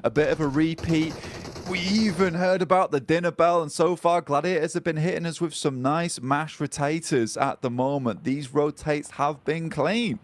a bit of a repeat. We even heard about the dinner bell, and so far Gladiators have been hitting us with some nice mashed potatoes at the moment. These rotates have been clean.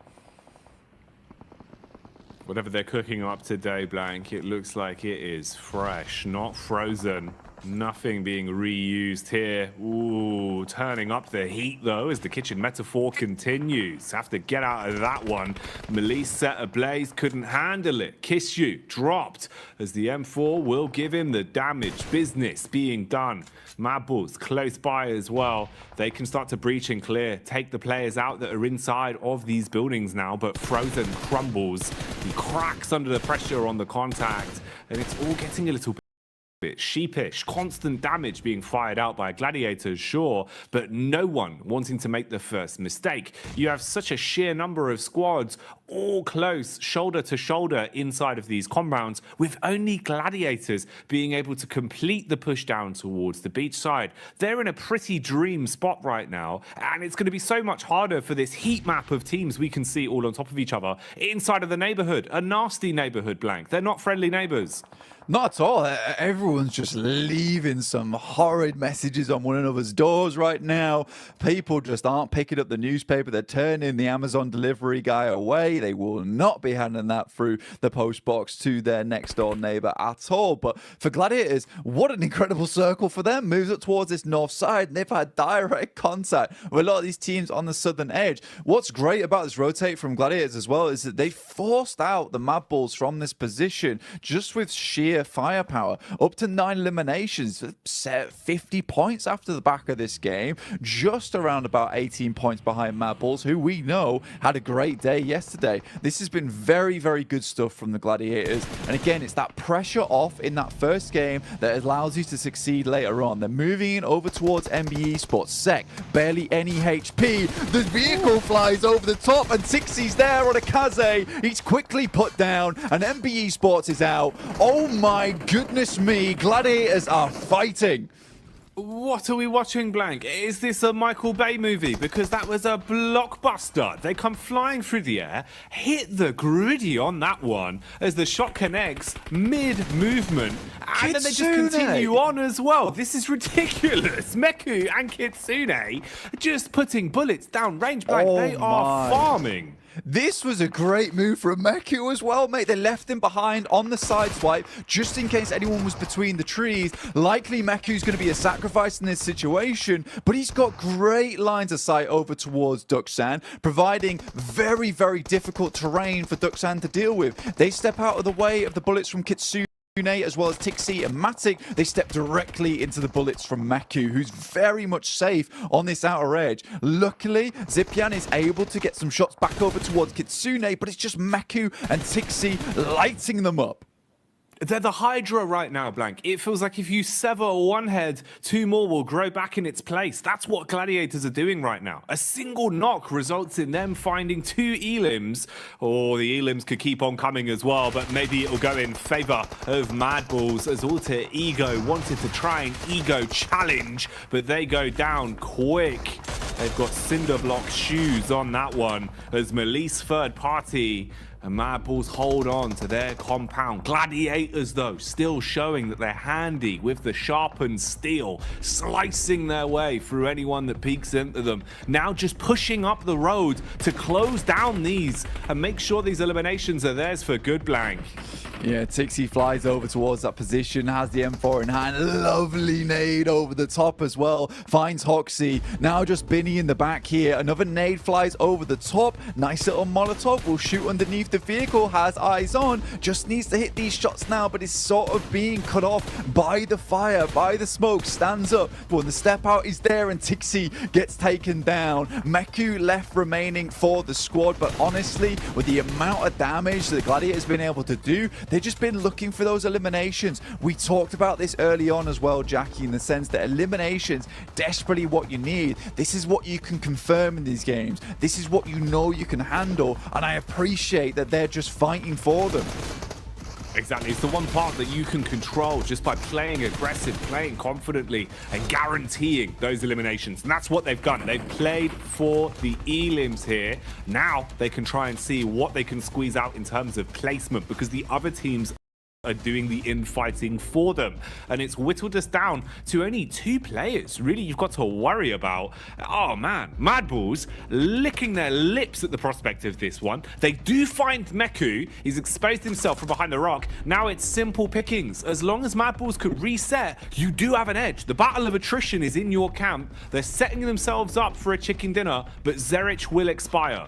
Whatever they're cooking up today, Blank, it looks like it is fresh, not frozen. Nothing being reused here. Ooh, turning up the heat, though, as the kitchen metaphor continues. Have to get out of that one. Melise set ablaze, couldn't handle it. Kiss You dropped, as the M4 will give him the damage. Business being done. Mad Bulls close by as well. They can start to breach and clear. Take the players out that are inside of these buildings now, but Frozen crumbles. He cracks under the pressure on the contact, and it's all getting a little bit sheepish. Constant damage being fired out by Gladiators, sure, but no one wanting to make the first mistake. You have such a sheer number of squads all close, shoulder to shoulder inside of these compounds, with only Gladiators being able to complete the push down towards the beach side. They're in a pretty dream spot right now, and it's going to be so much harder for this heat map of teams we can see all on top of each other inside of the neighborhood. A nasty neighborhood, Blank. They're not friendly neighbors. Not at all. Everyone's just leaving some horrid messages on one another's doors right now. People just aren't picking up the newspaper. They're turning the Amazon delivery guy away. They will not be handing that through the post box to their next door neighbor at all. But for Gladiators, what an incredible circle for them. Moves up towards this north side, and they've had direct contact with a lot of these teams on the southern edge. What's great about this rotate from Gladiators as well is that they forced out the Mad Bulls from this position just with sheer firepower. Up to 9 eliminations, set 50 points after the back of this game, just around about 18 points behind Mad Bulls, who we know had a great day yesterday. This has been very, very good stuff from the Gladiators, and again, it's that pressure off in that first game that allows you to succeed later on. They're moving in over towards MBE Sports. Sec, barely any HP. The vehicle flies over the top, and Tixie's there on a Kaze. He's quickly put down, and MBE Sports is out. Oh my goodness me, Gladiators are fighting. What are we watching, Blank? Is this a Michael Bay movie? Because that was a blockbuster. They come flying through the air, hit the griddy on that one as the shot connects mid-movement, and then they just continue on as well. This is ridiculous. Meku and Kitsune just putting bullets down range, Blank. They are farming. This was a great move from Meku as well, mate. They left him behind on the side swipe just in case anyone was between the trees. Likely Meku's going to be a sacrifice in this situation, but he's got great lines of sight over towards Duxan, providing very, very difficult terrain for Duxan to deal with. They step out of the way of the bullets from Kitsune, as well as Tixie and Matic. They step directly into the bullets from Meku, who's very much safe on this outer edge. Luckily, Zipian is able to get some shots back over towards Kitsune, but it's just Meku and Tixie lighting them up. They're the Hydra right now, Blank. It feels like if you sever one head, 2 more will grow back in its place. That's what Gladiators are doing right now. A single knock results in them finding 2 elims. Or the elims could keep on coming as well, but maybe it'll go in favor of Mad Bulls, as Alter Ego wanted to try an ego challenge, but they go down quick. They've got cinder block shoes on that one, as Melise third party and Mad Bulls hold on to their compound. Gladiators, though, still showing that they're handy with the sharpened steel, slicing their way through anyone that peeks into them. Now just pushing up the road to close down these and make sure these eliminations are theirs for good, Blank. Yeah, Tixie flies over towards that position, has the M4 in hand. Lovely nade over the top as well. Finds Hoxie. Now just Binny in the back here. Another nade flies over the top. Nice little Molotov will shoot underneath the vehicle. Has eyes on. Just needs to hit these shots now, but is sort of being cut off by the fire, by the smoke. Stands up, but when the step out is there and Tixie gets taken down. Meku left remaining for the squad, but honestly, with the amount of damage that the Gladiator's been able to do, they've just been looking for those eliminations. We talked about this early on as well, Jackie, in the sense that eliminations, desperately what you need. This is what you can confirm in these games. This is what you know you can handle, and I appreciate that they're just fighting for them. Exactly. It's the one part that you can control just by playing aggressive, playing confidently, and guaranteeing those eliminations. And that's what they've done. They've played for the elims here. Now they can try and see what they can squeeze out in terms of placement, because the other teams are doing the infighting for them, and it's whittled us down to only 2 players really you've got to worry about. Oh man, Mad Balls licking their lips at the prospect of this one. They do find Meku. He's exposed himself from behind the rock. Now it's simple pickings. As long as Mad Balls could reset, you do have an edge. The battle of attrition is in your camp. They're setting themselves up for a chicken dinner, but Zerich will expire.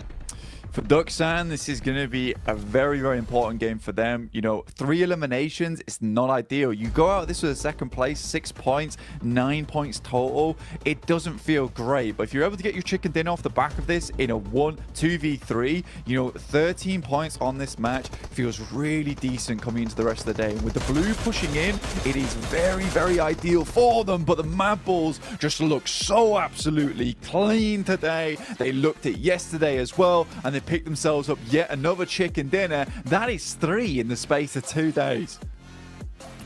For Duxan, this is going to be a very, very important game for them. You know, 3 eliminations, it's not ideal. You go out this with a second place, 6 points, 9 points total. It doesn't feel great, but if you're able to get your chicken dinner off the back of this in a 2v3, you know, 13 points on this match feels really decent coming into the rest of the day. And with the blue pushing in, it is very, very ideal for them, but the Mad Balls just look so absolutely clean today. They looked at yesterday as well, and they picked themselves up yet another chicken dinner. That is 3 in the space of 2 days.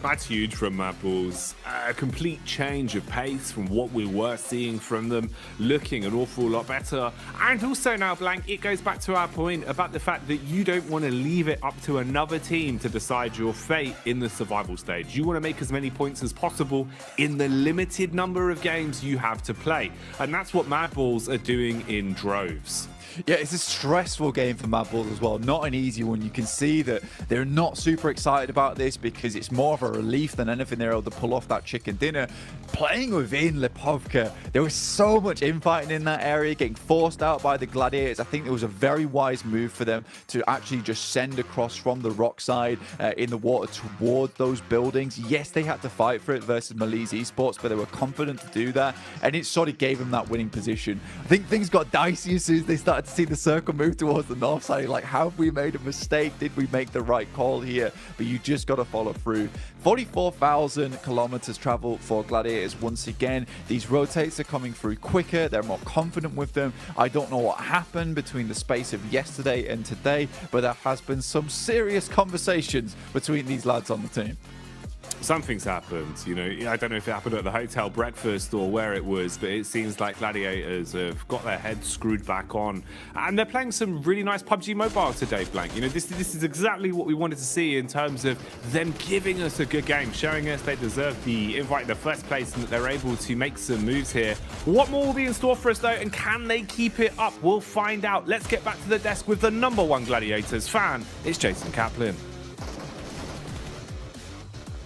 That's huge from Mad Balls. A complete change of pace from what we were seeing from them, looking an awful lot better. And also now, Blank, it goes back to our point about the fact that you don't want to leave it up to another team to decide your fate in the survival stage. You want to make as many points as possible in the limited number of games you have to play. And that's what Mad Balls are doing in droves. Yeah, it's a stressful game for Mad Balls as well. Not an easy one. You can see that they're not super excited about this because it's more of a relief than anything they're able to pull off that chicken dinner. Playing within Lipovka, there was so much infighting in that area, getting forced out by the Gladiators. I think it was a very wise move for them to actually just send across from the rock side in the water toward those buildings. Yes, they had to fight for it versus Malise Esports, but they were confident to do that, and it sort of gave them that winning position. I think things got dicey as soon as they started to see the circle move towards the north side. Like, have we made a mistake? Did we make the right call here? But you just got to follow through. 44,000 kilometers travel for Gladiators once again. These rotates are coming through quicker. They're more confident with them. I don't know what happened between the space of yesterday and today, but there has been some serious conversations between these lads on the team. Something's happened, you know. I don't know if it happened at the hotel breakfast or where it was, but it seems like Gladiators have got their heads screwed back on, and they're playing some really nice PUBG Mobile today, Blank. You know, this is exactly what we wanted to see in terms of them giving us a good game, showing us they deserve the invite in the first place and that they're able to make some moves here. What more will be in store for us though, and can they keep it up? We'll find out. Let's get back to the desk with the #1 Gladiators fan. It's Jason Kaplan.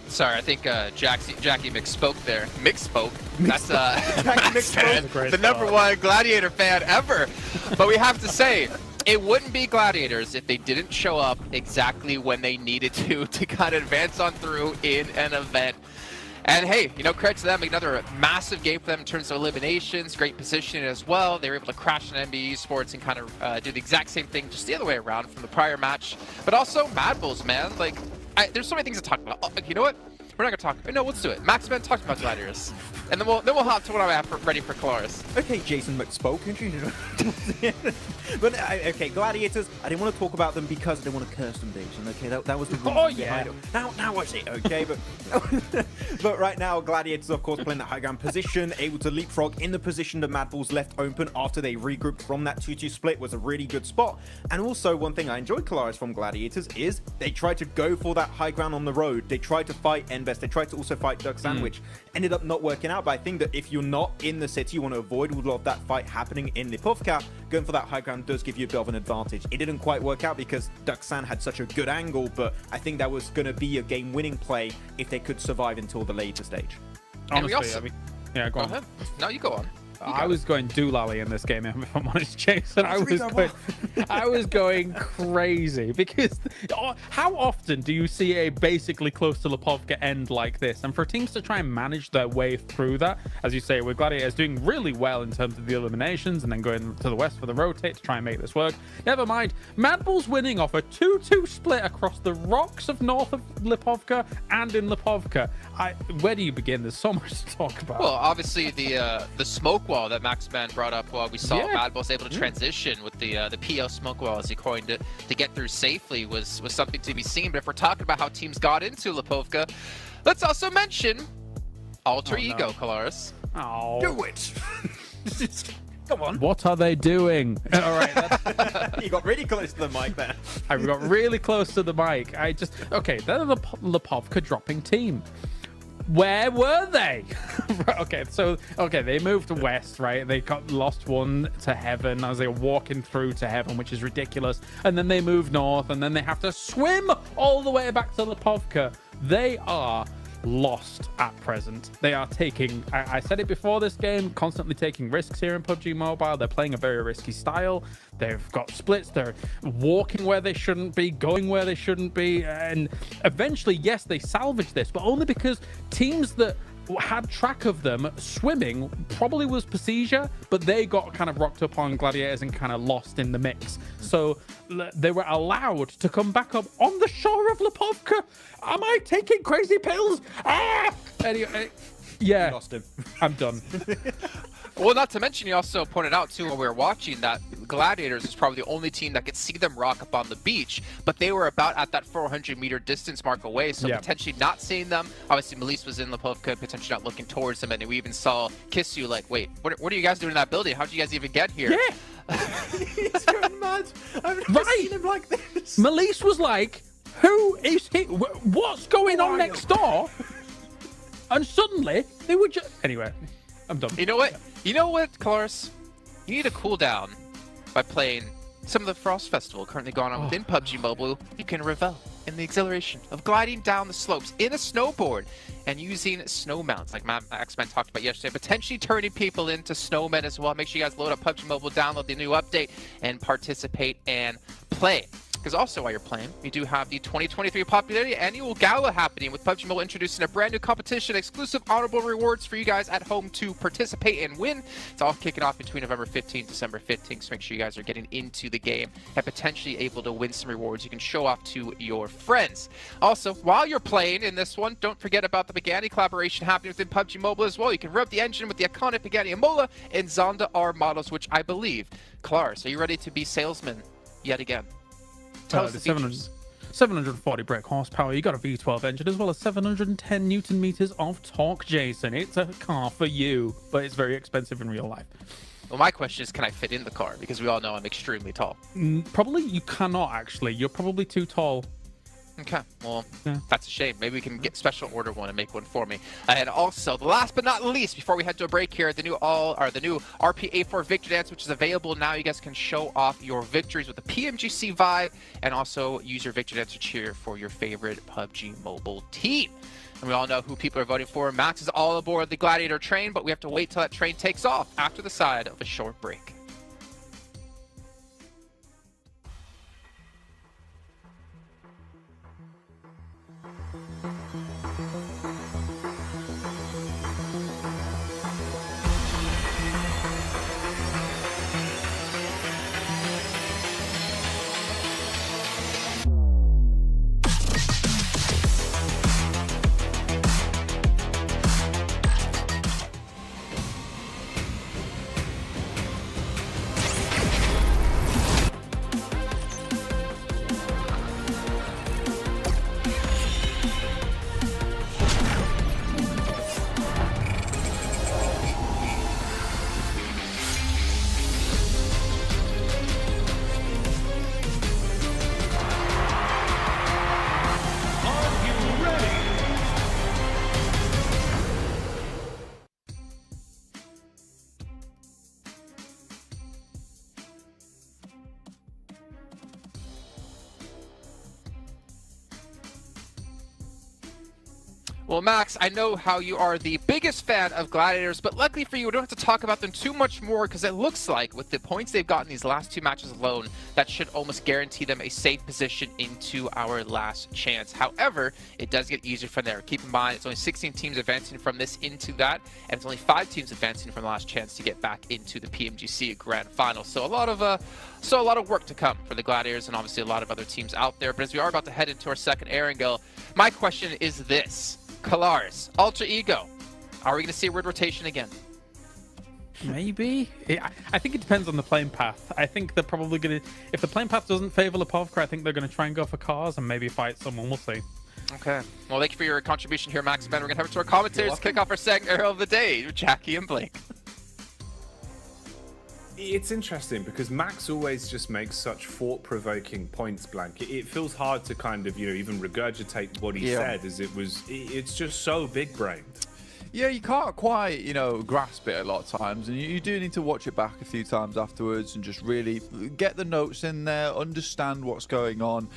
Sorry, I think Jackie misspoke there. Mixspoke. That's the #1 Gladiator fan ever. But we have to say, it wouldn't be Gladiators if they didn't show up exactly when they needed to kind of advance on through in an event. And hey, you know, credit to them, another massive game for them in terms of eliminations, great positioning as well. They were able to crash an NBA Esports and kind of do the exact same thing, just the other way around from the prior match. But also Mad Bulls, man. Like, there's so many things to talk about. Oh, you know what? We're not gonna talk. No, let's do it. Maxman talked about Gladiators, and then we'll hop to what I have ready for Colaris. Okay, Jason McSpoke. But okay, Gladiators. I didn't want to talk about them because I didn't want to curse them, Jason. Okay, that was the reason behind it. Now I see. Okay, but right now, Gladiators, of course, playing the high ground position, able to leapfrog in the position that Mad Balls left open after they regrouped from that 2-2 split was a really good spot. And also, one thing I enjoyed, Colaris, from Gladiators is they tried to go for that high ground on the road. They tried to fight Envest. They tried to also fight Duxan, which ended up not working out. But I think that if you're not in the city, you want to avoid a lot of that fight happening in Lipovka. Going for that high ground does give you a bit of an advantage. It didn't quite work out because Duxan had such a good angle, but I think that was going to be a game-winning play if they could survive until the later stage. Honestly, I mean, yeah, go on. No, you go on. I was going doolally in this game, if I'm honest, Jason. I was going crazy because how often do you see a basically close to Lipovka end like this? And for teams to try and manage their way through that, as you say, with Gladiators doing really well in terms of the eliminations and then going to the west for the rotate to try and make this work. Never mind, Mad Bulls winning off a 2-2 split across the rocks of north of Lipovka and in Lipovka. Where do you begin? There's so much to talk about. Well, obviously the smoke wall that Maxman brought up while we saw Mad Balls able to transition with the PO smoke wall, as he coined it, to get through safely was something to be seen. But if we're talking about how teams got into Lipovka, let's also mention Alter Ego, Colaris. Oh. Do it! Come on. What are they doing? All right. You got really close to the mic there. I got really close to the mic. Okay, they're the Lipovka dropping team. Where were they? Okay, they moved west, right? They got lost one to heaven as they were walking through to heaven, which is ridiculous. And then they moved north, and then they have to swim all the way back to Lipovka. They are lost at present. They are taking, I said it before this game, constantly taking risks here in PUBG Mobile. They're playing a very risky style. They've got splits. They're walking where they shouldn't be, going where they shouldn't be. And eventually, yes, they salvaged this, but only because teams that had track of them swimming probably was Precision, but they got kind of rocked up on Gladiators and kind of lost in the mix. So they were allowed to come back up on the shore of Lipovka. Am I taking crazy pills? Anyway, yeah, You lost him. I'm done. Well, not to mention, you also pointed out, too, when we were watching, that Gladiators is probably the only team that could see them rock up on the beach, but they were about at that 400-meter distance mark away, so potentially not seeing them. Obviously, Melise was in Lipovka, potentially not looking towards them, and we even saw Kissu like, wait, what are you guys doing in that building? How did you guys even get here? Yeah. He's going mad. I've never seen him like this. Melise was like, who is he? What's going on next door? And suddenly, they were just... Anyway, I'm done. You know what? You know what, Kalaris? You need to cool down by playing some of the Frost Festival currently going on within PUBG Mobile. You can revel in the exhilaration of gliding down the slopes in a snowboard and using snow mounts, like X-Men talked about yesterday, potentially turning people into snowmen as well. Make sure you guys load up PUBG Mobile, download the new update, and participate and play. Because also while you're playing, we do have the 2023 Popularity Annual Gala happening with PUBG Mobile introducing a brand new competition, exclusive honorable rewards for you guys at home to participate and win. It's all kicking off between November 15th, December 15th, so make sure you guys are getting into the game and potentially able to win some rewards you can show off to your friends. Also, while you're playing in this one, don't forget about the Pagani collaboration happening within PUBG Mobile as well. You can rev the engine with the iconic Pagani Imola and Zonda R models, which I believe. Klaus, are you ready to be salesman yet again? Tell us the 740 brake horsepower. You got a V12 engine as well as 710 Newton meters of torque, Jason. It's a car for you, but it's very expensive in real life. Well, my question is, can I fit in the car? Because we all know I'm extremely tall. Probably you cannot, actually. You're probably too tall. Okay, well, that's a shame. Maybe we can get special order one and make one for me. And also, the last but not least, before we head to a break here, the new RP84 Victory Dance, which is available now. You guys can show off your victories with the PMGC vibe, and also use your Victory Dance to cheer for your favorite PUBG Mobile team. And we all know who people are voting for. Max is all aboard the Gladiator train, but we have to wait till that train takes off after the side of a short break. Well, Max, I know how you are the biggest fan of Gladiators, but luckily for you, we don't have to talk about them too much more, because it looks like with the points they've gotten these last two matches alone, that should almost guarantee them a safe position into our last chance. However, it does get easier from there. Keep in mind, it's only 16 teams advancing from this into that, and it's only 5 teams advancing from the last chance to get back into the PMGC Grand Final. So a lot of work to come for the Gladiators, and obviously a lot of other teams out there. But as we are about to head into our second Erangel, my question is this. Kalaris, Ultra Ego, are we going to see a weird rotation again? Maybe. I think it depends on the playing path. I think they're probably going to... If the playing path doesn't favor Lipovka, I think they're going to try and go for cars and maybe fight someone. We'll see. Okay. Well, thank you for your contribution here, Max. Ben, we're going to head over to our commentators to kick off our second arrow of the day, Jackie and Blake. It's interesting because Max always just makes such thought-provoking points, Blank. It feels hard to kind of, even regurgitate what he said, as it's just so big-brained. Yeah, you can't quite, grasp it a lot of times, and you do need to watch it back a few times afterwards and just really get the notes in there, understand what's going on.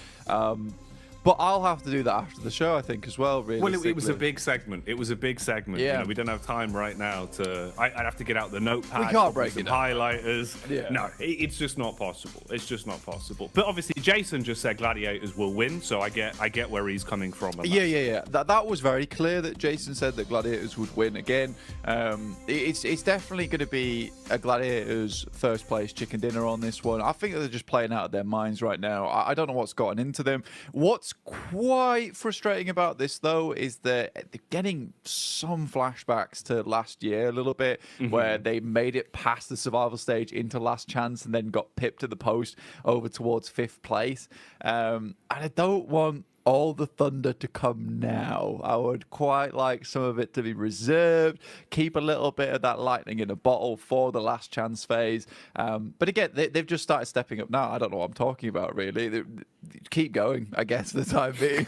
But I'll have to do that after the show, I think, as well, really. Well, it was a big segment. It was a big segment. Yeah. We don't have time right now to... I'd have to get out the notepad. We can't break some it down. highlighters. Yeah. No, it's just not possible. It's just not possible. But obviously, Jason just said Gladiators will win, so I get where he's coming from. Yeah. That was very clear that Jason said that Gladiators would win again. It's definitely going to be a Gladiators first place chicken dinner on this one. I think they're just playing out of their minds right now. I don't know what's gotten into them. What's quite frustrating about this, though, is that they're getting some flashbacks to last year a little bit, where they made it past the survival stage into last chance and then got pipped at the post over towards 5th place. And I don't want all the thunder to come now. I would quite like some of it to be reserved, keep a little bit of that lightning in a bottle for the last chance phase. But again, they've just started stepping up now. I don't know what I'm talking about, really. Keep going, I guess, for the time being.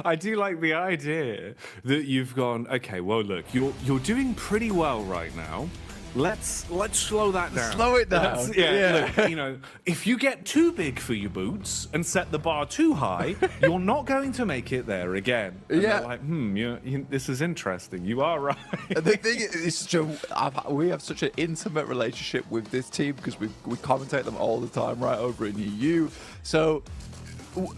I do like the idea that you've gone, okay, well, look, you're doing pretty well right now. Let's slow that down. Slow it down. Look, if you get too big for your boots and set the bar too high, you're not going to make it there again. And they're like, this is interesting. You are right. The thing is, we have such an intimate relationship with this team because we commentate them all the time right over in EU. So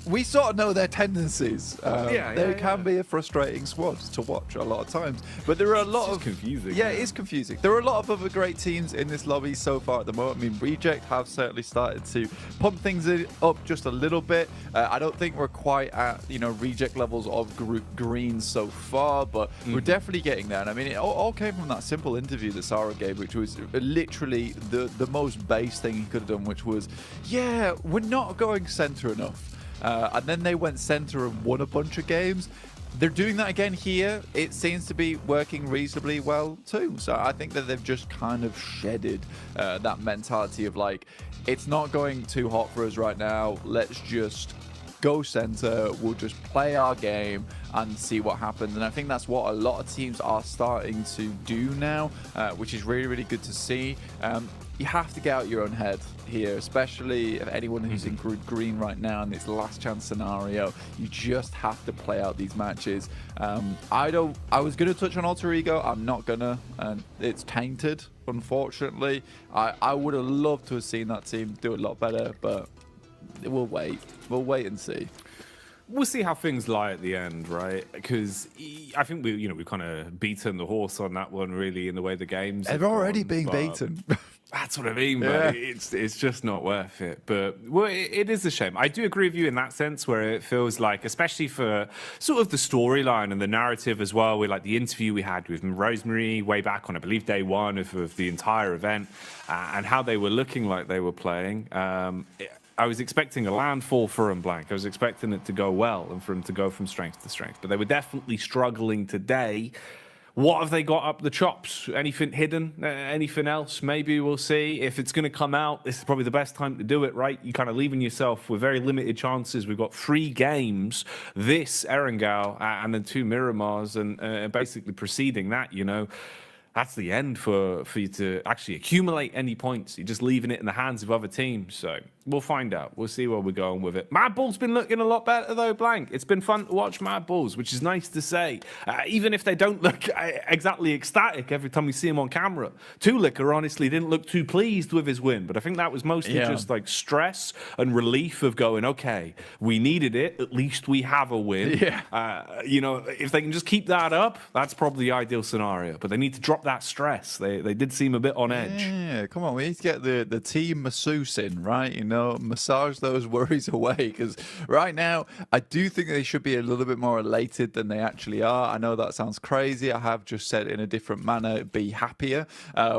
we sort of know their tendencies. They can be a frustrating squad to watch a lot of times, but there are a lot of confusing. Yeah, it is confusing. There are a lot of other great teams in this lobby so far at the moment. I mean, Reject have certainly started to pump things up just a little bit. I don't think we're quite at Reject levels of Group Green so far, but we're definitely getting there. And I mean, it all came from that simple interview that Sarah gave, which was literally the most base thing he could have done, which was, we're not going center enough. And then they went center and won a bunch of games. They're doing that again here. It seems to be working reasonably well too. So I think that they've just kind of shedded that mentality of like, it's not going too hot for us right now. Let's just go center. We'll just play our game and see what happens. And I think that's what a lot of teams are starting to do now, which is really, really good to see. You have to get out your own head here, especially if anyone who's in Group Green right now in this last chance scenario. You just have to play out these matches. I was going to touch on Alter Ego. I'm not gonna, and it's tainted, unfortunately. I would have loved to have seen that team do a lot better, but we'll wait and see. We'll see how things lie at the end, right? Because I think we've kind of beaten the horse on that one, really, in the way the games. They've already been beaten. That's what I mean, but it's just not worth it. But it is a shame. I do agree with you in that sense, where it feels like, especially for sort of the storyline and the narrative as well, with like the interview we had with Rosemary way back on, I believe, day one of the entire event, and how they were looking like they were playing. I was expecting a landfall for him, Blank. I was expecting it to go well and for him to go from strength to strength. But they were definitely struggling today. What have they got up the chops? Anything hidden? Anything else? Maybe we'll see. If it's going to come out, this is probably the best time to do it, right? You're kind of leaving yourself with very limited chances. We've got 3 games, this Erangel and then 2 Miramars, and basically preceding that, that's the end for you to actually accumulate any points. You're just leaving it in the hands of other teams. So we'll find out. We'll see where we're going with it. Mad Bull's been looking a lot better, though, Blank. It's been fun to watch Mad Bulls, which is nice to say. Even if they don't look exactly ecstatic every time we see him on camera. Tulicker, honestly, didn't look too pleased with his win. But I think that was mostly just like stress and relief of going, okay, we needed it. At least we have a win. If they can just keep that up, that's probably the ideal scenario. But they need to drop that stress. They did seem a bit on edge. Yeah, come on. We need to get the team masseuse in, right? Massage those worries away. Because right now, I do think they should be a little bit more elated than they actually are. I know that sounds crazy. I have just said in a different manner, be happier,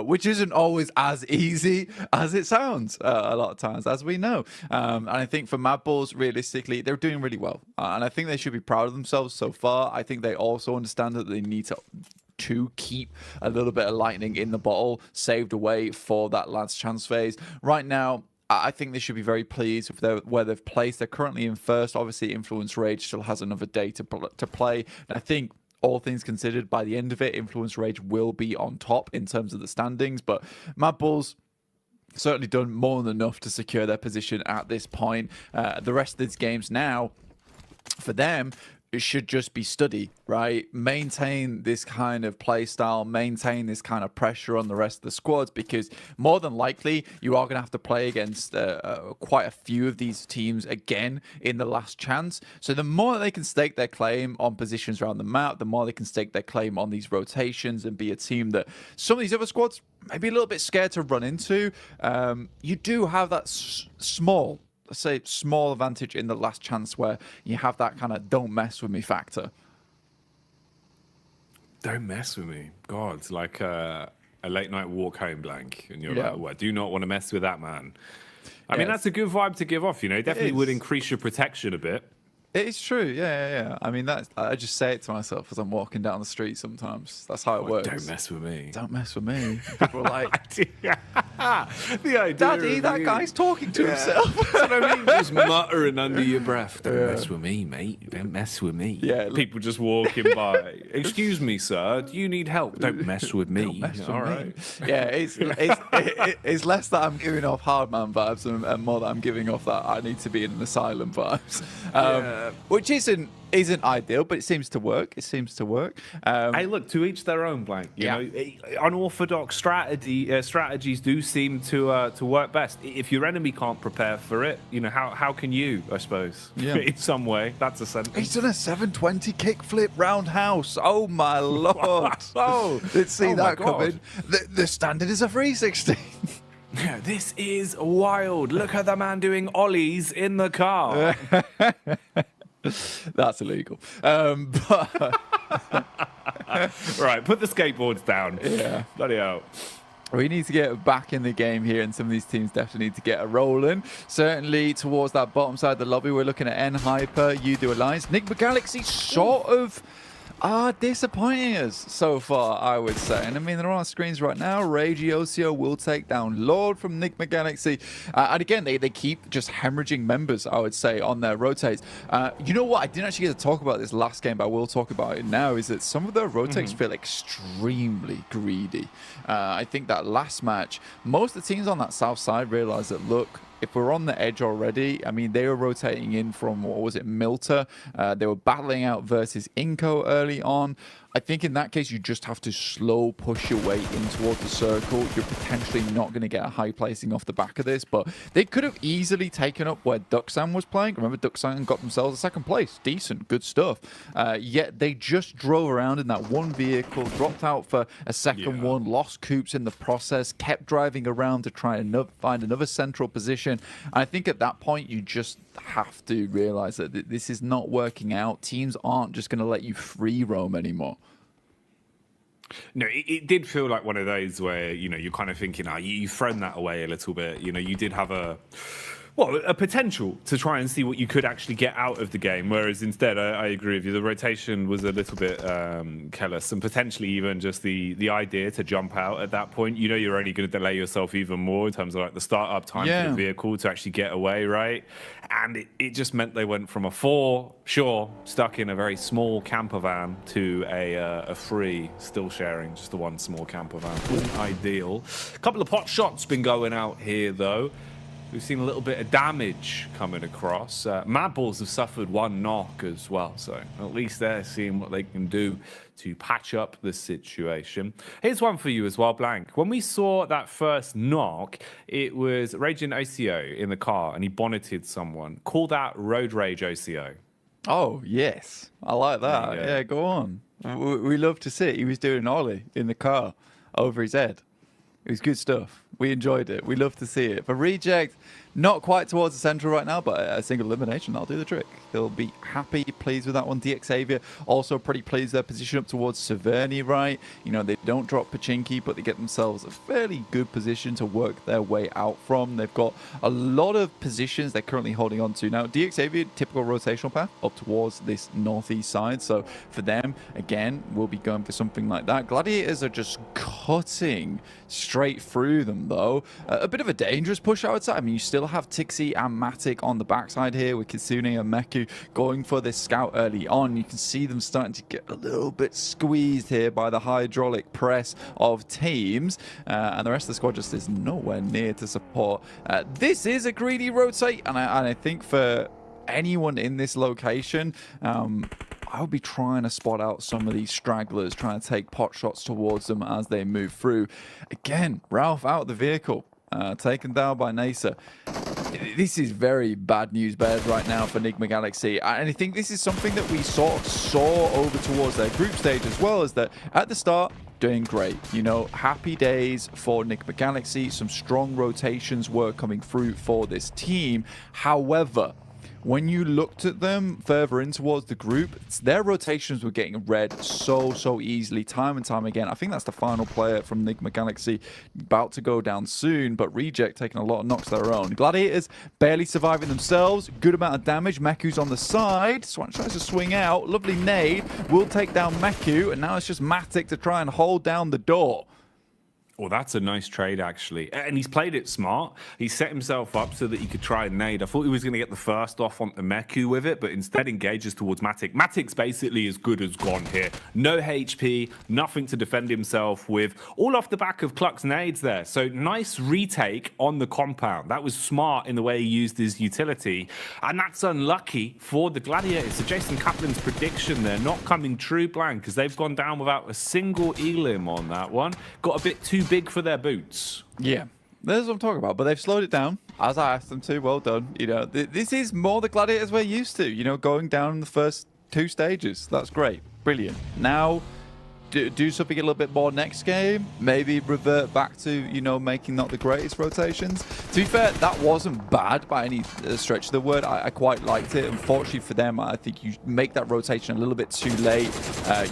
which isn't always as easy as it sounds a lot of times, as we know. And I think for Mad Bulls, realistically, they're doing really well. And I think they should be proud of themselves so far. I think they also understand that they need to to keep a little bit of lightning in the bottle saved away for that last chance phase. Right now, I think they should be very pleased with where they've placed. They're currently in first. Obviously, Influence Rage still has another day to play. And I think, all things considered, by the end of it, Influence Rage will be on top in terms of the standings. But Mad Bulls certainly done more than enough to secure their position at this point. The rest of these games now, for them, it should just be study, right? Maintain this kind of play style, maintain this kind of pressure on the rest of the squads, because more than likely you are going to have to play against quite a few of these teams again in the last chance. So the more they can stake their claim on positions around the map, the more they can stake their claim on these rotations and be a team that some of these other squads may be a little bit scared to run into. You do have that small advantage in the last chance where you have that kind of don't mess with me factor. Don't mess with me. God, it's like a late night walk home blank. And you're like, well, I do not want to mess with that man. I mean, that's a good vibe to give off, you know. It definitely would increase your protection a bit. It's true, yeah. I mean, I just say it to myself as I'm walking down the street sometimes. That's how it works. Don't mess with me. Don't mess with me. People are like, the idea Daddy, that guy's talking to himself. That's what I mean. Just muttering under your breath. Don't mess with me, mate. Don't mess with me. Yeah. People just walking by. Excuse me, sir. Do you need help? Don't mess with me. Don't mess with All me. right. Yeah, it's less that I'm giving off hard man vibes and more that I'm giving off that I need to be in an asylum vibes. Which isn't ideal, but it seems to work. Hey, look, to each their own, Blank. You know, unorthodox strategies do seem to work best. If your enemy can't prepare for it, you know, how can you? I suppose. Yeah. In some way, that's a sentence. He's done a 720 kickflip roundhouse. Oh my lord! Oh, didn't see that coming. The standard is a 360. Yeah, this is wild. Look at the man doing ollies in the car. That's illegal. But Right, put the skateboards down. Yeah. Bloody hell. we need to get back in the game here, and some of these teams definitely need to get a rolling. Certainly towards that bottom side of the lobby, we're looking at N-Hyper, Udo Alliance. Nigma Galaxy sort of are disappointing us so far, I would say. And I mean, they're on our screens right now. Ragey Ocio will take down Lord from Nigma Galaxy. And again, they keep just hemorrhaging members, I would say, on their rotates. You know what? I didn't actually get to talk about this last game, but I will talk about it now, is that some of their rotates feel extremely greedy. I think that last match, most of the teams on that south side realized that, look, if we're on the edge already, I mean, they were rotating in from, what was it, Milta. They were battling out versus Inco early on. I think in that case, you just have to slow push your way in towards the circle. You're potentially not going to get a high placing off the back of this, but they could have easily taken up where Duxan was playing. Remember, Duxan got themselves a second place. Decent, good stuff. Yet they just drove around in that one vehicle, dropped out for a second one, lost Coops in the process, kept driving around to try and find another central position. I think at that point, you just have to realize that this is not working out. Teams aren't just going to let you free roam anymore. No, it did feel like one of those where, you know, you're kind of thinking, you've thrown that away a little bit. You know, you did have a potential to try and see what you could actually get out of the game. Whereas instead, I agree with you, the rotation was a little bit careless, and potentially even just the idea to jump out at that point. You know, you're only going to delay yourself even more in terms of like the startup time for the vehicle to actually get away, right? And it just meant they went from a 4, stuck in a very small camper van, to a 3, still sharing just the one small camper van. Wasn't ideal. A couple of pot shots been going out here, though. We've seen a little bit of damage coming across. Mad Bulls have suffered one knock as well, so at least they're seeing what they can do to patch up the situation. Here's one for you as well, Blank. When we saw that first knock, it was Raging OCO in the car, and he bonneted someone. Call that Road Rage OCO. Oh, yes. I like that. Yeah, go on. We love to see it. He was doing an ollie in the car over his head. It was good stuff. We enjoyed it. We love to see it. For Reject, Not quite towards the center right now, but a single elimination, that'll do the trick. They'll be happy, pleased with that one. DXavier also pretty pleased their position up towards Severny, right? You know, they don't drop Pachinki, but they get themselves a fairly good position to work their way out from. They've got a lot of positions they're currently holding on to. Now, DXavier, typical rotational path up towards this northeast side. So for them, again, we'll be going for something like that. Gladiators are just cutting straight through them, though. A bit of a dangerous push, I would say. I mean, you still have Tixi and Matic on the backside here with Kitsune and Meku going for this scout early on. You can see them starting to get a little bit squeezed here by the hydraulic press of teams, and the rest of the squad just is nowhere near to support. This is a greedy rotate, and I think for anyone in this location, I would be trying to spot out some of these stragglers, trying to take pot shots towards them as they move through. Again, Ralph out of the vehicle, taken down by Nasa. This is very bad news bears right now for Enigma Galaxy, and I think this is something that we sort of saw over towards their group stage as well, is that at the start, doing great. You know, happy days for Enigma Galaxy. Some strong rotations were coming through for this team. However, when you looked at them further in towards the group, their rotations were getting read so easily, time and time again. I think that's the final player from Enigma Galaxy, about to go down soon, but Reject taking a lot of knocks of their own. Gladiators barely surviving themselves, good amount of damage. Meku's on the side, Swan tries to swing out, lovely nade, will take down Meku, and now it's just Matic to try and hold down the door. Well, that's a nice trade, actually. And he's played it smart. He set himself up so that he could try and nade. I thought he was going to get the first off on the Meku with it, but instead engages towards Matic. Matic's basically as good as gone here. No HP, nothing to defend himself with. All off the back of Cluck's nades there. So nice retake on the compound. That was smart in the way he used his utility. And that's unlucky for the Gladiators. So Jason Kaplan's prediction there not coming true, Blank, because they've gone down without a single elim on that one. Got a bit too big for their boots. Yeah, that's what I'm talking about. But they've slowed it down, as I asked them to. Well done. You know, this is more the Gladiators we're used to. You know, going down in the first 2 stages. That's great. Brilliant. Now, do something a little bit more next game. Maybe revert back to, you know, making not the greatest rotations. To be fair, that wasn't bad by any stretch of the word. I quite liked it. Unfortunately for them, I think you make that rotation a little bit too late.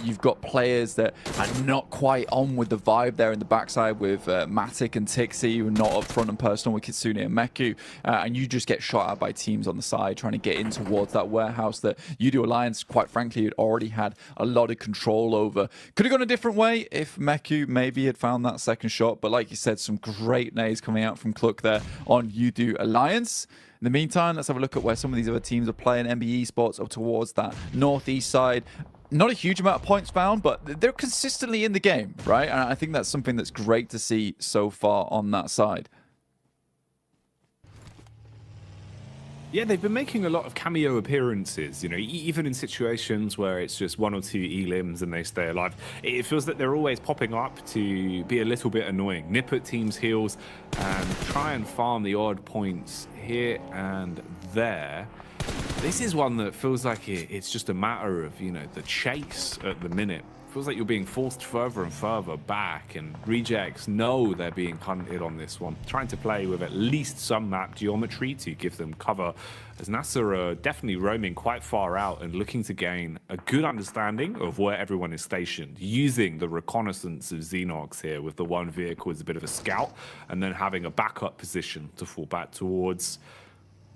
You've got players that are not quite on with the vibe there in the backside with Matic and Tixi, who are not up front and personal with Kitsune and Meku. And you just get shot at by teams on the side trying to get in towards that warehouse that UDO Alliance, quite frankly, had already had a lot of control over. Could have gone a different way if Meku maybe had found that second shot, but like you said, some great nades coming out from Cluck there on UDO Alliance. In the meantime, let's have a look at where some of these other teams are playing. MBE Sports up towards that northeast side. Not a huge amount of points found, but they're consistently in the game, right? And I think that's something that's great to see so far on that side. Yeah, they've been making a lot of cameo appearances, you know, even in situations where it's just 1 or 2 elims and they stay alive. It feels that they're always popping up to be a little bit annoying, nip at teams' heels and try and farm the odd points here and there. This is one that feels like it's just a matter of, you know, the chase at the minute. Feels like you're being forced further and further back, and Rejects know they're being hunted on this one, trying to play with at least some map geometry to give them cover, as NASA are definitely roaming quite far out and looking to gain a good understanding of where everyone is stationed, using the reconnaissance of Xenox here with the one vehicle as a bit of a scout, and then having a backup position to fall back towards.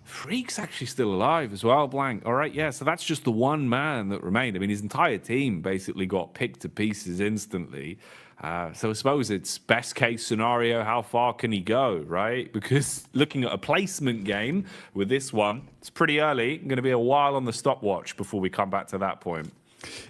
Freak's actually still alive as well, Blank. All right, yeah, so that's just the one man that remained. I mean, his entire team basically got picked to pieces instantly. So I suppose it's best case scenario, how far can he go, right? Because looking at a placement game with this one, it's pretty early. Going to be a while on the stopwatch before we come back to that point.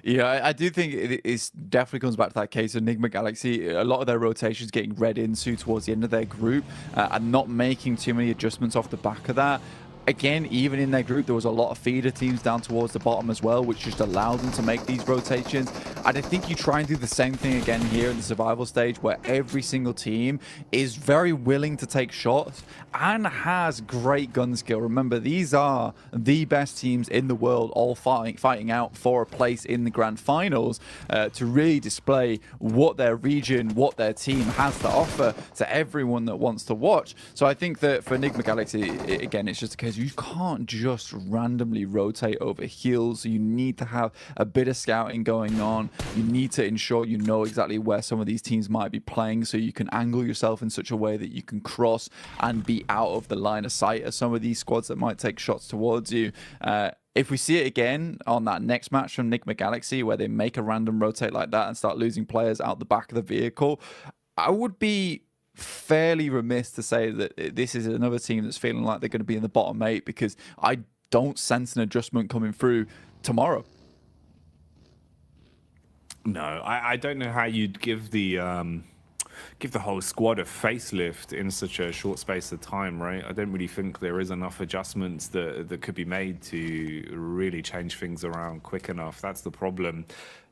Yeah, I do think it definitely comes back to that case of Enigma Galaxy. A lot of their rotations getting read into towards the end of their group and not making too many adjustments off the back of that. Again, even in their group, there was a lot of feeder teams down towards the bottom as well, which just allowed them to make these rotations. And I think you try and do the same thing again here in the survival stage, where every single team is very willing to take shots and has great gun skill. Remember, these are the best teams in the world, all fighting out for a place in the grand finals to really display what their region, what their team has to offer to everyone that wants to watch. So I think that for Enigma Galaxy, again, it's just a case you can't just randomly rotate over heals. You need to have a bit of scouting going on. You need to ensure you know exactly where some of these teams might be playing, so you can angle yourself in such a way that you can cross and be out of the line of sight of some of these squads that might take shots towards you. If we see it again on that next match from Enigma Galaxy, where they make a random rotate like that and start losing players out the back of the vehicle, I would be fairly remiss to say that this is another team that's feeling like they're going to be in the bottom 8, because I don't sense an adjustment coming through tomorrow. No, I don't know how you'd give the whole squad a facelift in such a short space of time, right? I don't really think there is enough adjustments that could be made to really change things around quick enough. That's the problem.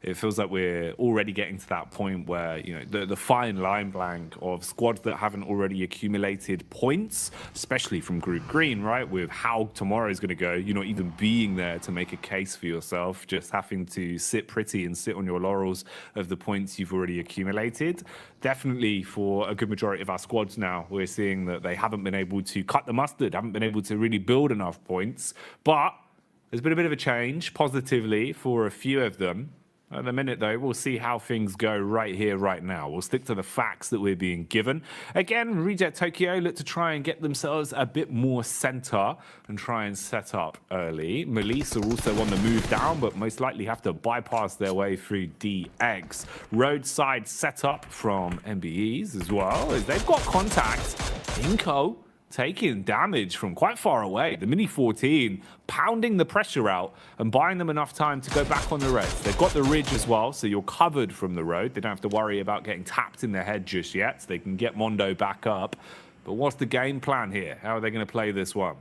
It feels like we're already getting to that point where, you know, the fine line blank of squads that haven't already accumulated points, especially from Group Green, right? With how tomorrow is going to go, you're not even being there to make a case for yourself, just having to sit pretty and sit on your laurels of the points you've already accumulated. Definitely for a good majority of our squads now, we're seeing that they haven't been able to cut the mustard, haven't been able to really build enough points. But there's been a bit of a change positively for a few of them. At the minute, though, we'll see how things go right here, right now. We'll stick to the facts that we're being given. Again, Reject Tokyo look to try and get themselves a bit more center and try and set up early. Melissa also on the move down, but most likely have to bypass their way through DX. Roadside setup from MBEs as well, as they've got contact. Inko taking damage from quite far away. The Mini 14 pounding the pressure out and buying them enough time to go back on the reds. They've got the ridge as well, so you're covered from the road. They don't have to worry about getting tapped in the head just yet, so they can get Mondo back up. But what's the game plan here? How are they going to play this one?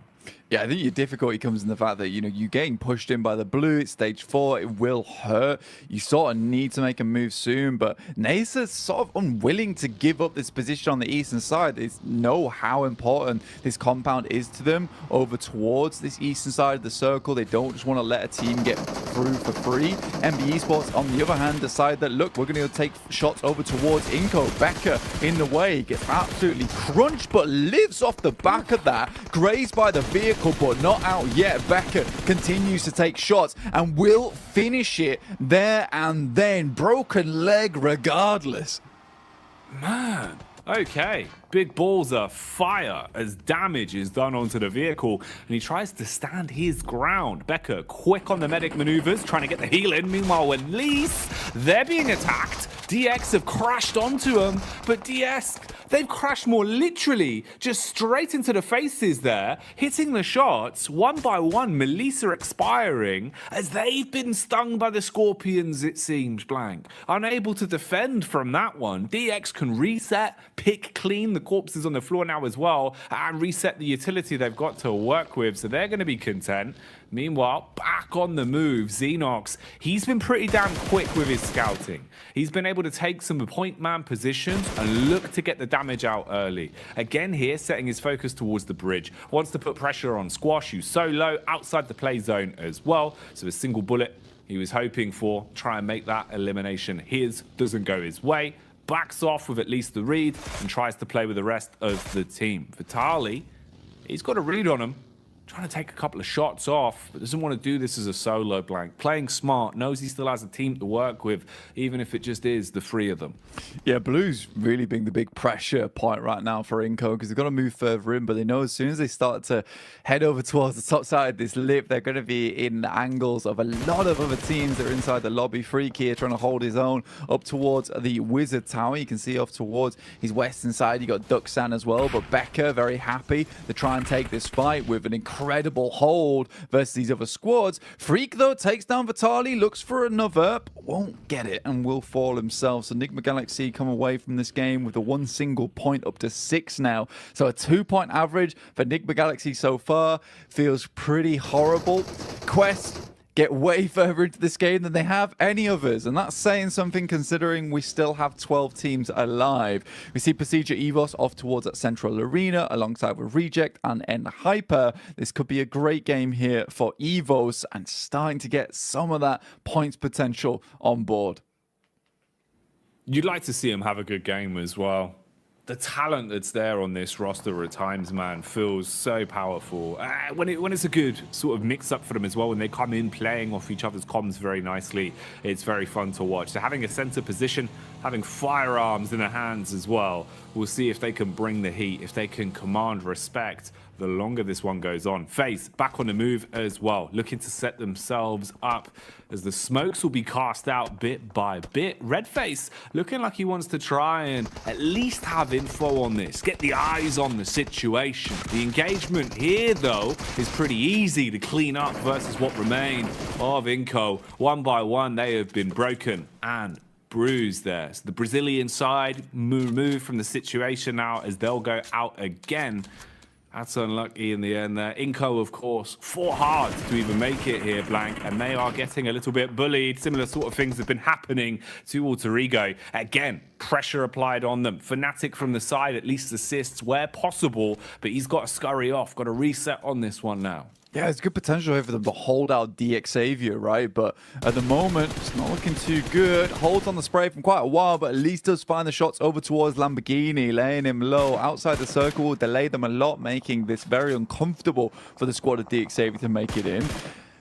Yeah, I think your difficulty comes in the fact that, you know, you're getting pushed in by the blue. It's stage 4. It will hurt. You sort of need to make a move soon, but NASA's sort of unwilling to give up this position on the eastern side. They know how important this compound is to them over towards this eastern side of the circle. They don't just want to let a team get through for free. MBE Sports, on the other hand, decide that, look, we're going to take shots over towards Inko. Becker in the way, gets absolutely crunched, but lives off the back of that. Grazed by the vehicle, but not out yet. Becker continues to take shots and will finish it there and then. Broken leg regardless. Man, okay. Big balls are fire as damage is done onto the vehicle, and he tries to stand his ground. Becker quick on the medic maneuvers, trying to get the heal in. Meanwhile, when Lease, they're being attacked. DX have crashed onto them, but DS, they've crashed more literally just straight into the faces there, hitting the shots one by one. Melissa expiring as they've been stung by the Scorpions, it seems, blank. Unable to defend from that one. DX can reset, pick clean the corpses on the floor now as well, and reset the utility they've got to work with, so they're going to be content. Meanwhile, back on the move, Xenox, he's been pretty damn quick with his scouting. He's been able to take some point man positions and look to get the damage out early. Again here, setting his focus towards the bridge. Wants to put pressure on Squash, who's solo, outside the play zone as well. So a single bullet he was hoping for, try and make that elimination his, doesn't go his way. Backs off with at least the read and tries to play with the rest of the team. Vitali, he's got a read on him. Trying to take a couple of shots off, but doesn't want to do this as a solo blank. Playing smart, knows he still has a team to work with, even if it just is the 3 of them. Yeah, Blue's really being the big pressure point right now for Inko, because they've got to move further in, but they know as soon as they start to head over towards the top side of this lip, they're going to be in the angles of a lot of other teams that are inside the lobby. Freak here trying to hold his own up towards the Wizard Tower. You can see off towards his western side, you got Duxan as well, but Becker very happy to try and take this fight with an incredible hold versus these other squads. Freak, though, takes down Vitali, looks for another, but won't get it and will fall himself. So Enigma Galaxy come away from this game with a 1 single point, up to 6 now. So a 2-point average for Enigma Galaxy so far feels pretty horrible. Quest get way further into this game than they have any others. And that's saying something considering we still have 12 teams alive. We see Procedure Evos off towards that central arena alongside with Reject and End Hyper. This could be a great game here for Evos and starting to get some of that points potential on board. You'd like to see him have a good game as well. The talent that's there on this roster at times, man, feels so powerful. When it's a good sort of mix-up for them as well, when they come in playing off each other's comms very nicely, it's very fun to watch. So having a center position, having firearms in their hands as well, we'll see if they can bring the heat, if they can command respect the longer this one goes on. FaZe back on the move as well, looking to set themselves up as the smokes will be cast out bit by bit. Redface looking like he wants to try and at least have info on this, get the eyes on the situation. The engagement here, though, is pretty easy to clean up versus what remained of Inco. One by one, they have been broken and bruised there. So the Brazilian side removed from the situation now as they'll go out again. That's unlucky in the end there. Inco, of course, fought hard to even make it here, Blank, and they are getting a little bit bullied. Similar sort of things have been happening to Alter Ego. Again, pressure applied on them. Fnatic from the side at least assists where possible, but he's got to scurry off, got to reset on this one now. Yeah, there's good potential here for them to hold out DXavier, right? But at the moment, it's not looking too good. Holds on the spray from quite a while, but at least does find the shots over towards Lamborghini, laying him low. Outside the circle, delay them a lot, making this very uncomfortable for the squad of DXavier to make it in.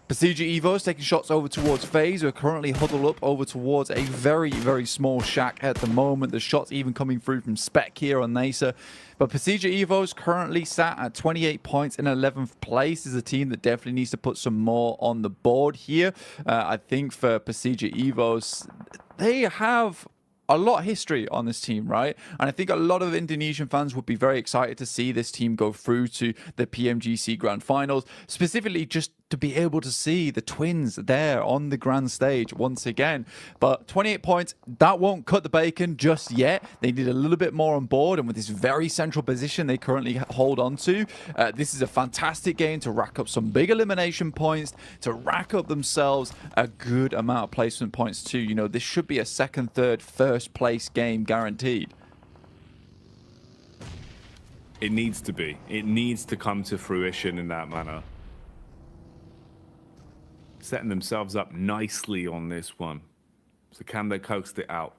Procedure Evos taking shots over towards FaZe, who are currently huddled up over towards a very, very small shack at the moment. The shots even coming through from Spec here on Nasa. But Procedure Evos currently sat at 28 points in 11th place. Is a team that definitely needs to put some more on the board here. I think for Procedure Evos, they have a lot of history on this team, right? And I think a lot of Indonesian fans would be very excited to see this team go through to the PMGC Grand Finals, specifically just to be able to see the twins there on the grand stage once again. But 28 points, that won't cut the bacon just yet. They need a little bit more on board, and with this very central position they currently hold on to, this is a fantastic game to rack up some big elimination points, to rack up themselves a good amount of placement points too. You know, this should be a second, third, first place game guaranteed. It needs to be. It needs to come to fruition in that manner. Setting themselves up nicely on this one. So can they coax it out?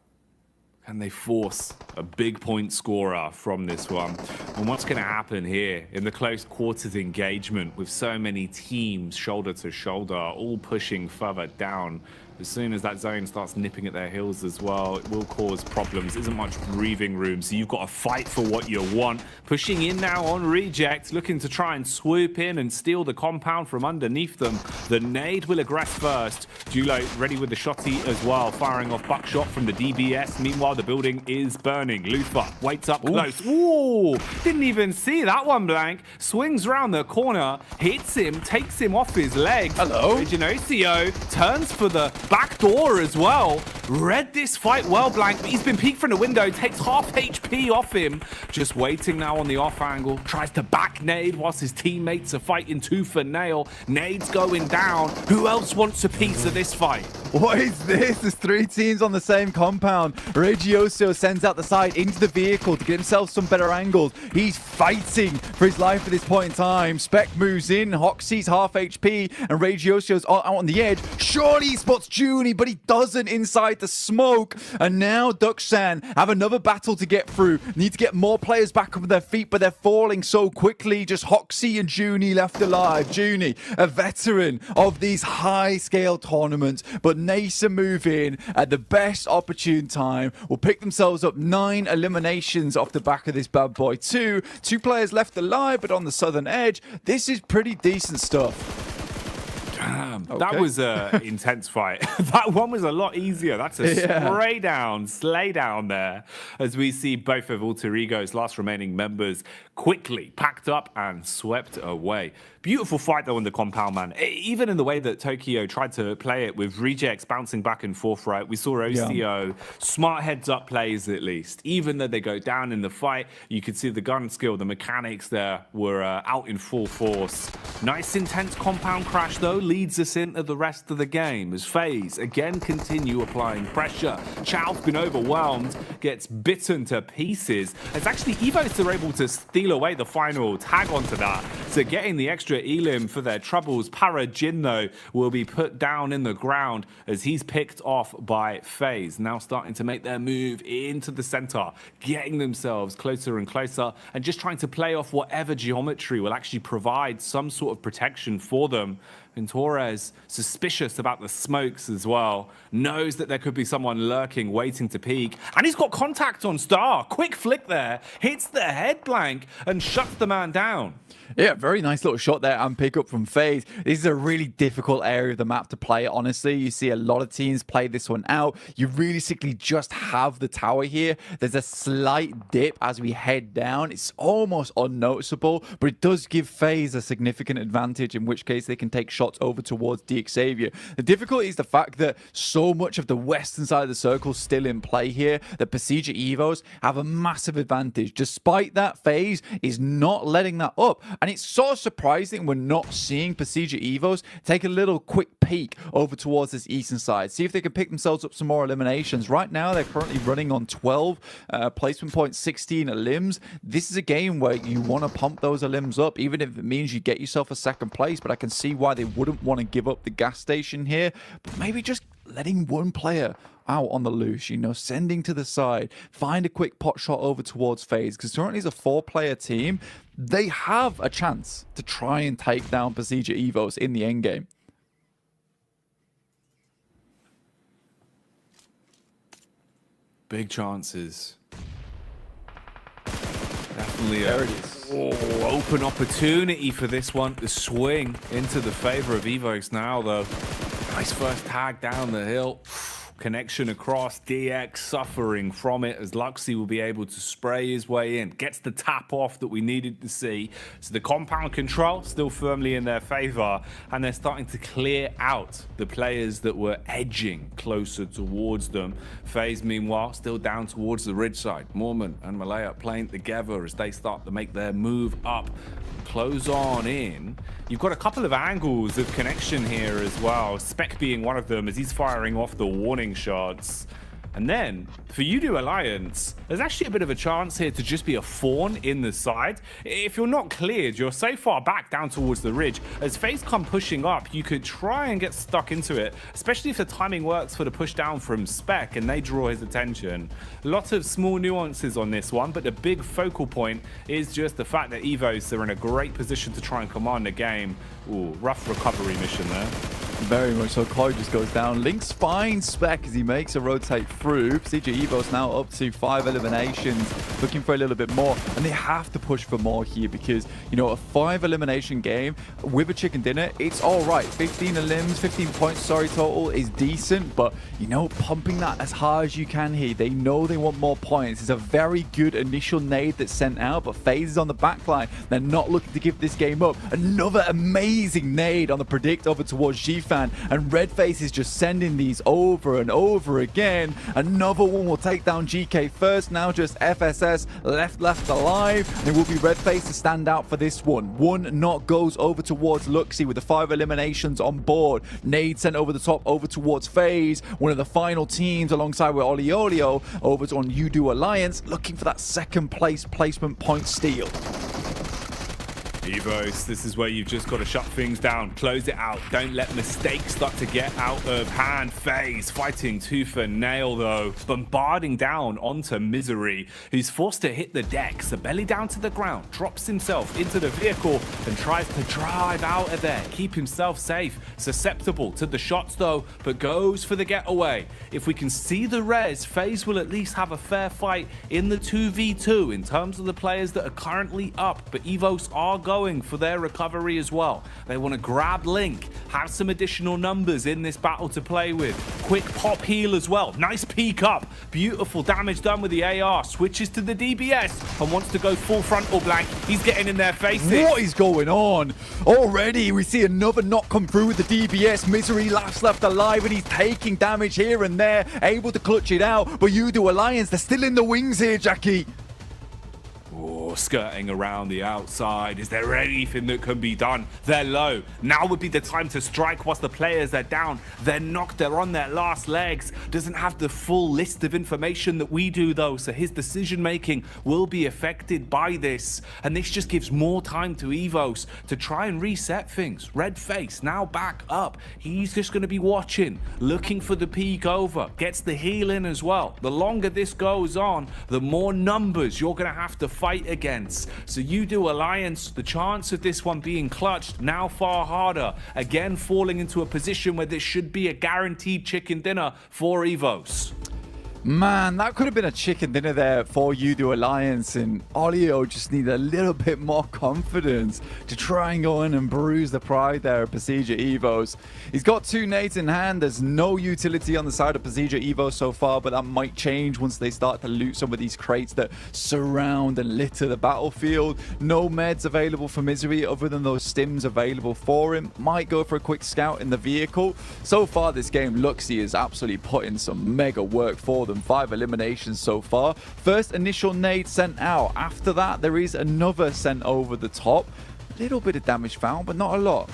Can they force a big point scorer from this one? And what's going to happen here in the close quarters engagement with so many teams shoulder to shoulder, all pushing further down? As soon as that zone starts nipping at their heels as well, it will cause problems. Isn't much breathing room, so you've got to fight for what you want. Pushing in now on Reject, looking to try and swoop in and steal the compound from underneath them. The nade will aggress first. Julo ready with the shotty as well, firing off buckshot from the DBS. Meanwhile, the building is burning. Lufa waits up close. Ooh, didn't even see that one, Blank. Swings around the corner, hits him, takes him off his legs. Hello. Reginocio turns for the back door as well. Read this fight well, Blank, but he's been peeked from the window, takes half HP off him. Just waiting now on the off angle. Tries to back nade whilst his teammates are fighting tooth and nail. Nade's going down. Who else wants a piece of this fight? What is this? There's three teams on the same compound. Regioso sends out the side into the vehicle to get himself some better angles. He's fighting for his life at this point in time. Spec moves in. Hoxie's half HP, and Regioso's out on the edge. Surely he spots Junie, but he doesn't inside the smoke. And now Duckshan have another battle to get through. Need to get more players back up on their feet, but they're falling so quickly. Just Hoxie and Junie left alive. Junie, a veteran of these high-scale tournaments, but Nasa move in at the best opportune time. Will pick themselves up 9 eliminations off the back of this bad boy. Two players left alive, but on the southern edge, this is pretty decent stuff. Damn, Okay. that was an intense fight. That one was a lot easier. That's a slay down there, as we see both of Alter Ego's last remaining members quickly packed snapped up and swept away. Beautiful fight though on the compound, man. Even in the way that Tokyo tried to play it with rejects bouncing back and forth, right? We saw OCO, smart heads up plays at least. Even though they go down in the fight, you could see the gun skill, the mechanics there were out in full force. Nice intense compound crash though leads us into the rest of the game as FaZe again continue applying pressure. Chow's been overwhelmed, gets bitten to pieces. It's actually Evos are able to steal away the final tag onto that. So getting the extra elim for their troubles. Para Jin though will be put down in the ground as he's picked off by FaZe. Now starting to make their move into the center, getting themselves closer and closer and just trying to play off whatever geometry will actually provide some sort of protection for them. And Torres, suspicious about the smokes as well, knows that there could be someone lurking, waiting to peek. And he's got contact on Star. Quick flick there, hits the head blank and shuts the man down. Yeah, very nice little shot there and pick up from FaZe. This is a really difficult area of the map to play, honestly. You see a lot of teams play this one out. You realistically just have the tower here. There's a slight dip as we head down. It's almost unnoticeable, but it does give FaZe a significant advantage, in which case they can take shots over towards DXavier. The difficulty is the fact that so much of the western side of the circle is still in play here, that Pasija Evos have a massive advantage. Despite that, FaZe is not letting that up. And it's so surprising we're not seeing Pasija Evos take a little quick peek over towards this eastern side. See if they can pick themselves up some more eliminations. Right now, they're currently running on 12 placement points, 16 elims. This is a game where you want to pump those elims up, even if it means you get yourself a second place. But I can see why they wouldn't want to give up the gas station here. But maybe just letting one player out on the loose, you know, sending to the side, find a quick pot shot over towards FaZe, because currently it's a 4-player team. They have a chance to try and take down Pasija Evos in the endgame. Big chances. Definitely there it is. Open opportunity for this one. The swing into the favor of Evos now, though. Nice first tag down the hill. Connection across, DX suffering from it as Luxy will be able to spray his way in. Gets the tap off that we needed to see. So the compound control still firmly in their favor, and they're starting to clear out the players that were edging closer towards them. FaZe, meanwhile, still down towards the ridge side. Mormon and Malaya playing together as they start to make their move up. Close on in. You've got a couple of angles of connection here as well. Spec being one of them as he's firing off the warning shots. And then, for Udo Alliance, there's actually a bit of a chance here to just be a fawn in the side. If you're not cleared, you're so far back down towards the ridge. As FaZe come pushing up, you could try and get stuck into it, especially if the timing works for the push down from Spec and they draw his attention. Lots of small nuances on this one, but the big focal point is just the fact that Evos are in a great position to try and command the game. Ooh, rough recovery mission there. Very much so. Chloe just goes down. Link's fine Spec as he makes a rotate through. Pasija Evos now up to 5 eliminations, looking for a little bit more. And they have to push for more here because, you know, a 5 elimination game with a chicken dinner, it's all right. 15 elims, 15 points, sorry, total is decent. But, you know, pumping that as hard as you can here. They know they want more points. It's a very good initial nade that's sent out, but FaZe is on the back line. They're not looking to give this game up. Another amazing nade on the predict over towards G-Fan. And Redface is just sending these over and over again. Another one will take down GK first. Now just FSS left alive. And it will be Redface to stand out for this one. One knock goes over towards Luxy with the 5 eliminations on board. Nade sent over the top over towards FaZe. One of the final teams alongside with Oliolio over on Udo Alliance, looking for that second place placement point steal. Evos, this is where you've just got to shut things down, close it out, don't let mistakes start to get out of hand. FaZe fighting tooth and nail though, bombarding down onto Misery, who's forced to hit the deck, so belly down to the ground, drops himself into the vehicle and tries to drive out of there, keep himself safe, susceptible to the shots though, but goes for the getaway. If we can see the res, FaZe will at least have a fair fight in the 2v2 in terms of the players that are currently up, but Evos are going going for their recovery as well. They want to grab Link, have some additional numbers in this battle to play with. Quick pop heal as well. Nice peek up. Beautiful damage done with the AR. Switches to the DBS and wants to go full frontal blank. He's getting in their faces. What is going on? Already we see another knock come through with the DBS. Misery left alive, and he's taking damage here and there, able to clutch it out. But Udo Alliance, they're still in the wings here, Jackie. Oh, skirting around the outside. Is there anything that can be done? They're low. Now would be the time to strike whilst the players are down. They're knocked. They're on their last legs. Doesn't have the full list of information that we do, though, so his decision-making will be affected by this. And this just gives more time to Evos to try and reset things. Red face now back up. He's just going to be watching, looking for the peek over. Gets the heal in as well. The longer this goes on, the more numbers you're going to have to fight against. So Udo Alliance, the chance of this one being clutched now far harder. Again, falling into a position where this should be a guaranteed chicken dinner for Evos. Man, that could have been a chicken dinner there for Udo Alliance, and Olio just need a little bit more confidence to try and go in and bruise the pride there of Procedure Evos. He's got 2 nades in hand. There's no utility on the side of Procedure Evos so far, but that might change once they start to loot some of these crates that surround and litter the battlefield. No meds available for Misery other than those stims available for him. Might go for a quick scout in the vehicle. So far this game, Luxy is absolutely putting some mega work for them. 5 eliminations so far. First initial nade sent out. After that, there is another sent over the top. A little bit of damage found, but not a lot.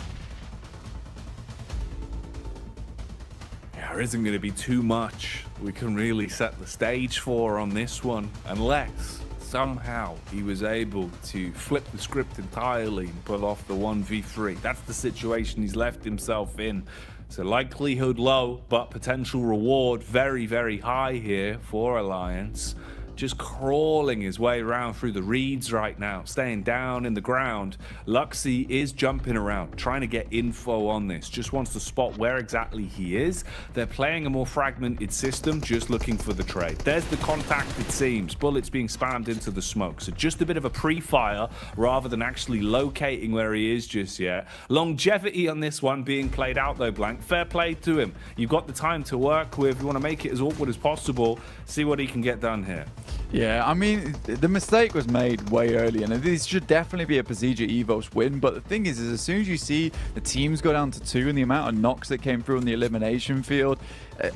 Yeah, there isn't going to be too much we can really set the stage for on this one, unless somehow he was able to flip the script entirely and pull off the 1v3. That's the situation he's left himself in. So likelihood low, but potential reward very, very high here for Alliance. Just crawling his way around through the reeds right now, staying down in the ground. Luxy is jumping around, trying to get info on this. Just wants to spot where exactly he is. They're playing a more fragmented system, just looking for the trade. There's the contact, it seems. Bullets being spammed into the smoke. So just a bit of a pre-fire rather than actually locating where he is just yet. Longevity on this one being played out though, Blank. Fair play to him. You've got the time to work with. You want to make it as awkward as possible. See what he can get done here. Yeah, I mean, the mistake was made way early, and this should definitely be a Procedure Evos win. But the thing is as soon as you see the teams go down to 2 and the amount of knocks that came through in the elimination field,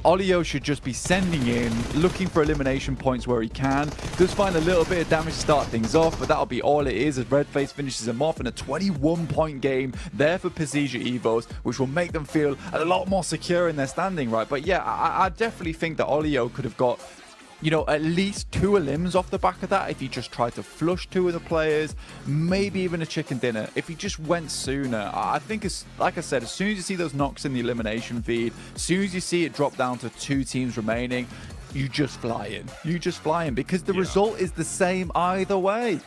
Olio should just be sending in, looking for elimination points where he can. Does find a little bit of damage to start things off, but that'll be all it is as Redface finishes him off in a 21-point game there for Procedure Evos, which will make them feel a lot more secure in their standing, right? But yeah, I definitely think that Olio could have got, you know, at least 2 elims off the back of that if he just tried to flush 2 of the players, maybe even a chicken dinner. If he just went sooner, I think, it's like I said, as soon as you see those knocks in the elimination feed, as soon as you see it drop down to 2 teams remaining, you just fly in. You just fly in because the result is the same either way.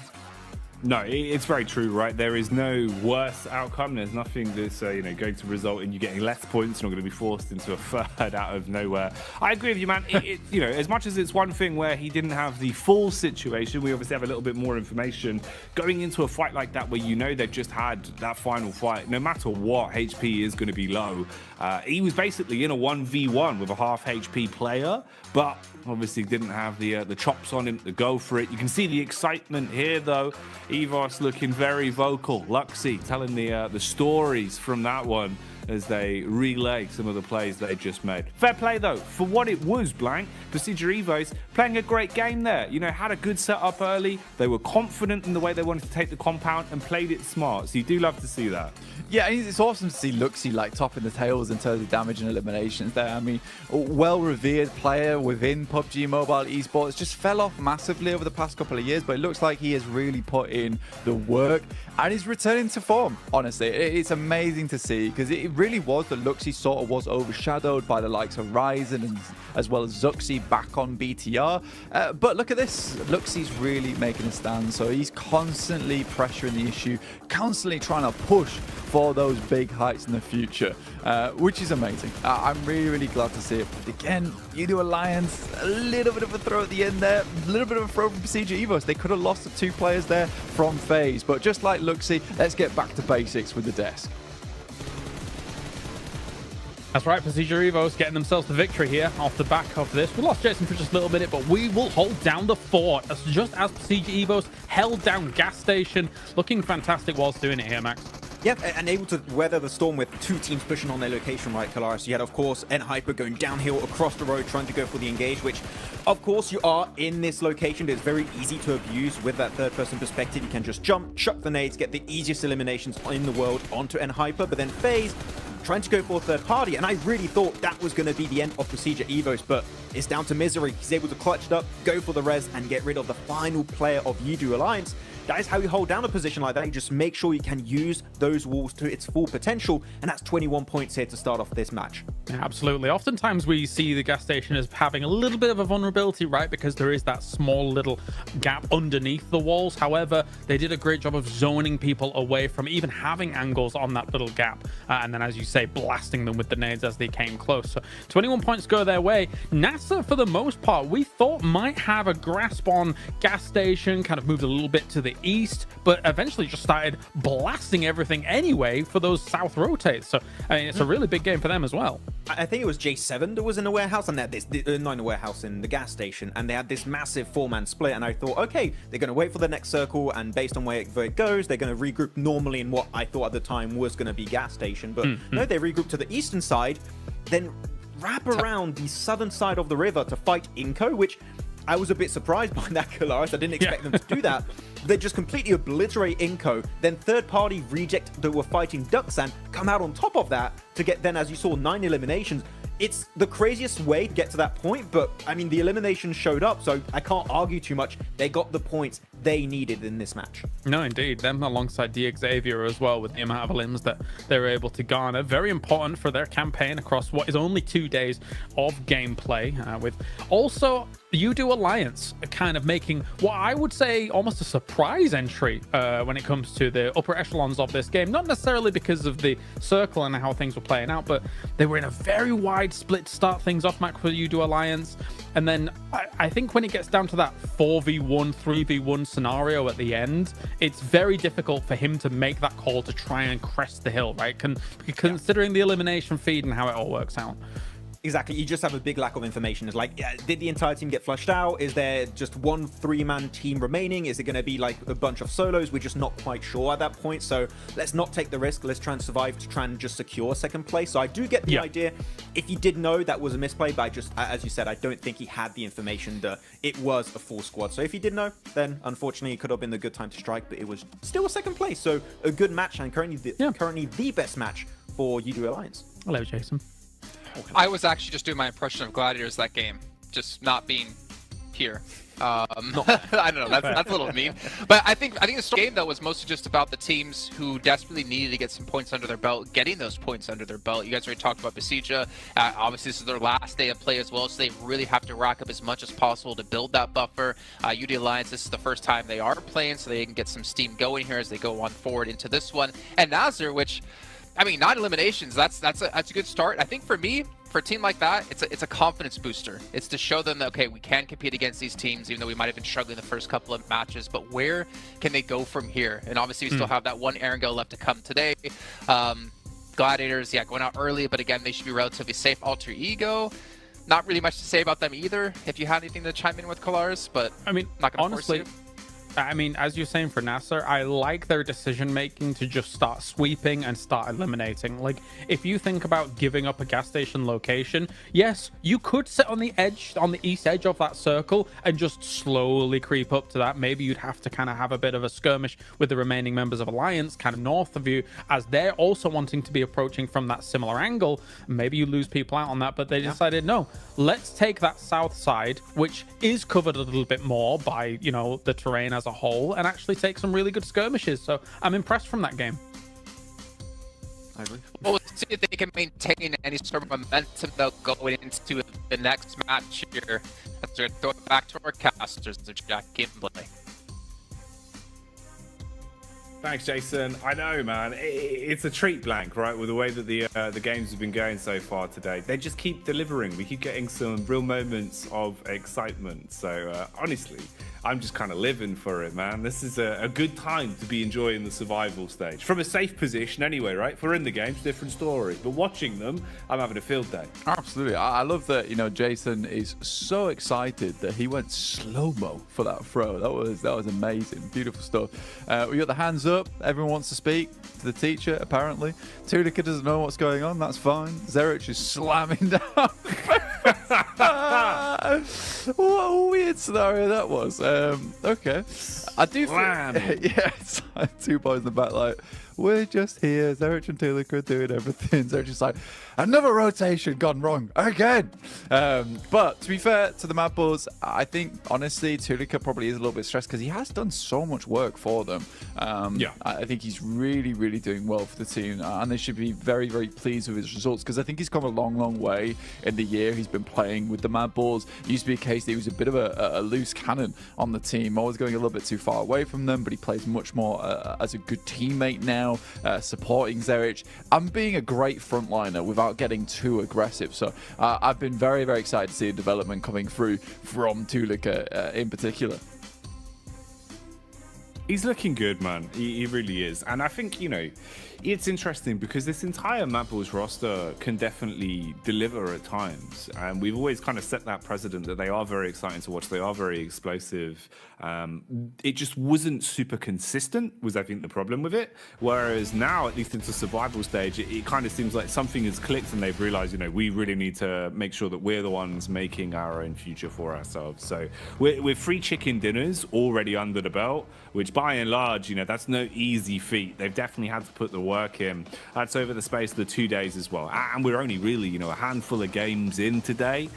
No, it's very true, right? There is no worse outcome. There's nothing that's going to result in you getting less points and not going to be forced into a third out of nowhere. I agree with you, man. As much as it's one thing where he didn't have the full situation, we obviously have a little bit more information. Going into a fight like that where they've just had that final fight, no matter what, HP is going to be low. He was basically in a 1v1 with a half HP player, but obviously didn't have the chops on him to go for it. You can see the excitement here, though. Evos looking very vocal. Luxy telling the stories from that one as they relay some of the plays they just made. Fair play, though, for what it was, Blank. Procedure Evos playing a great game there. Had a good setup early. They were confident in the way they wanted to take the compound and played it smart. So you do love to see that. Yeah, it's awesome to see Luxy like topping the tails in terms of damage and eliminations there. I mean, a well-revered player within PUBG Mobile Esports, just fell off massively over the past couple of years, but it looks like he has really put in the work and is returning to form, honestly. It's amazing to see because it really was that Luxy sort of was overshadowed by the likes of Ryzen and as well as Zuxi back on BTR. But look at this. Luxy's really making a stand. So he's constantly pressuring the issue, constantly trying to push for those big heights in the future, which is amazing. I'm really, really glad to see it. But again, U2 Alliance, a little bit of a throw at the end there, a little bit of a throw from Procedure Evos. They could have lost the 2 players there from FaZe. But just like Luxy, let's get back to basics with the desk. That's right, Procedure Evos getting themselves the victory here off the back of this. We lost Jason for just a little minute, but we will hold down the fort just as Procedure Evos held down Gas Station. Looking fantastic whilst doing it here, Max. Yep, and able to weather the storm with 2 teams pushing on their location, right, Kalaris? You had, of course, Hyper going downhill across the road, trying to go for the engage, which, of course, you are in this location, but it's very easy to abuse with that third-person perspective. You can just jump, chuck the nades, get the easiest eliminations in the world onto Hyper, but then FaZe trying to go for a third party, and I really thought that was going to be the end of Procedure Evos, but it's down to Misery. He's able to clutch it up, go for the res, and get rid of the final player of U2 Alliance. That is how you hold down a position like that. You just make sure you can use those walls to its full potential, and that's 21 points here to start off this match. Yeah, absolutely. Oftentimes we see the Gas Station as having a little bit of a vulnerability, right? Because there is that small little gap underneath the walls. However, they did a great job of zoning people away from even having angles on that little gap. And then, as you say, blasting them with the nades as they came close. So 21 points go their way. NASA, for the most part, we thought might have a grasp on Gas Station, kind of moved a little bit to the east, but eventually just started blasting everything anyway for those south rotates. So, I mean, it's a really big game for them as well. I think it was J7 that was in a warehouse, and they had this, not in a warehouse, in the gas station, and they had this massive 4-man split, and I thought, okay, they're going to wait for the next circle, and based on where it goes, they're going to regroup normally in what I thought at the time was going to be gas station, but no, they regrouped to the eastern side, then wrap around the southern side of the river to fight Inco, which I was a bit surprised by that, Kalaris. I didn't expect them to do that. They just completely obliterate Inco. Then third-party reject that were fighting Duxan come out on top of that to get then, as you saw, 9 eliminations. It's the craziest way to get to that point, but I mean, the eliminations showed up, so I can't argue too much. They got the points they needed in this match. No, indeed. Them alongside Xavier as well, with the amount of elims that they were able to garner. Very important for their campaign across what is only 2 days of gameplay, with also U2 Alliance kind of making what I would say almost a surprise entry when it comes to the upper echelons of this game. Not necessarily because of the circle and how things were playing out, but they were in a very wide split to start things off, Mac, for U2 Alliance. And then I think when it gets down to that 4v1, 3v1 scenario at the end, it's very difficult for him to make that call to try and crest the hill, right? Considering the elimination feed and how it all works out. Exactly. You just have a big lack of information. It's like, did the entire team get flushed out? Is there just one 3-man team remaining? Is it going to be like a bunch of solos? We're just not quite sure at that point. So let's not take the risk. Let's try and survive to try and just secure second place. So I do get the idea. If he did know that was a misplay, but I just, as you said, I don't think he had the information that it was a full squad. So if he did know, then unfortunately it could have been the good time to strike, but it was still a second place. So a good match, and currently the best match for U2 Alliance. Hello, Jason. I was actually just doing my impression of Gladiators that game, just not being here. I don't know, that's a little mean. But I think the game, though, was mostly just about the teams who desperately needed to get some points under their belt, getting those points under their belt. You guys already talked about Besieja. Obviously, this is their last day of play as well, so they really have to rack up as much as possible to build that buffer. UD Alliance, this is the first time they are playing, so they can get some steam going here as they go on forward into this one. And Nazir, which, I mean, 9 eliminations, that's a good start. I think for me, for a team like that, it's a confidence booster. It's to show them that, okay, we can compete against these teams, even though we might have been struggling the first couple of matches, but where can they go from here? And obviously we still have that one Erangel left to come today. Gladiators, going out early, but again, they should be relatively safe. Alter Ego, not really much to say about them either, if you had anything to chime in with Kalaris, but I mean, not gonna honestly, force you. I mean, as you're saying for Nasser, I like their decision making to just start sweeping and start eliminating. Like, if you think about giving up a gas station location, yes, you could sit on the edge, on the east edge of that circle and just slowly creep up to that. Maybe you'd have to kind of have a bit of a skirmish with the remaining members of Alliance, kind of north of you, as they're also wanting to be approaching from that similar angle. Maybe you lose people out on that, but they decided, no, let's take that south side, which is covered a little bit more by, you know, the terrain as a whole, and actually take some really good skirmishes. So I'm impressed from that game. I agree. We'll see if they can maintain any sort of momentum though going into the next match here. As we're going back to our casters, so Jackie and Blay. Thanks, Jason. I know, man. It's a treat, Blank, right? With the way that the games have been going so far today, they just keep delivering. We keep getting some real moments of excitement. So honestly, I'm just kind of living for it, man. This is a good time to be enjoying the survival stage from a safe position, anyway, right? If we're in the games, different story. But watching them, I'm having a field day. Absolutely. I love that, Jason is so excited that he went slow-mo for that throw. That was amazing. Beautiful stuff. We got the hands up. Everyone wants to speak to the teacher, apparently. Tulika doesn't know what's going on. That's fine. Zerich is slamming down. What a weird scenario that was. Okay. I do think... Yes. 2 boys in the back, like, we're just here. Zerich and Tulika are doing everything. Zerich is like, another rotation gone wrong again. But to be fair to the Mad Bulls, I think, honestly, Tulika probably is a little bit stressed because he has done so much work for them. I think he's really, really doing well for the team. And they should be very, very pleased with his results because I think he's come a long, long way in the year he's been playing with the Mad Bulls. It used to be a case that he was a bit of a loose cannon on the team, always going a little bit too far away from them, but he plays much more as a good teammate now, supporting Zerich and being a great frontliner without getting too aggressive. So I've been very, very excited to see the development coming through from Tulika in particular. He's looking good, man. He really is. And I think, it's interesting because this entire Mad Bulls roster can definitely deliver at times. And we've always kind of set that precedent that they are very exciting to watch. They are very explosive. It just wasn't super consistent, was I think the problem with it. Whereas now, at least into survival stage, it kind of seems like something has clicked and they've realized, we really need to make sure that we're the ones making our own future for ourselves. So we're free chicken dinners already under the belt, which by and large, that's no easy feat. They've definitely had to put the work in. That's over the space of the 2 days as well. And we're only really, a handful of games in today.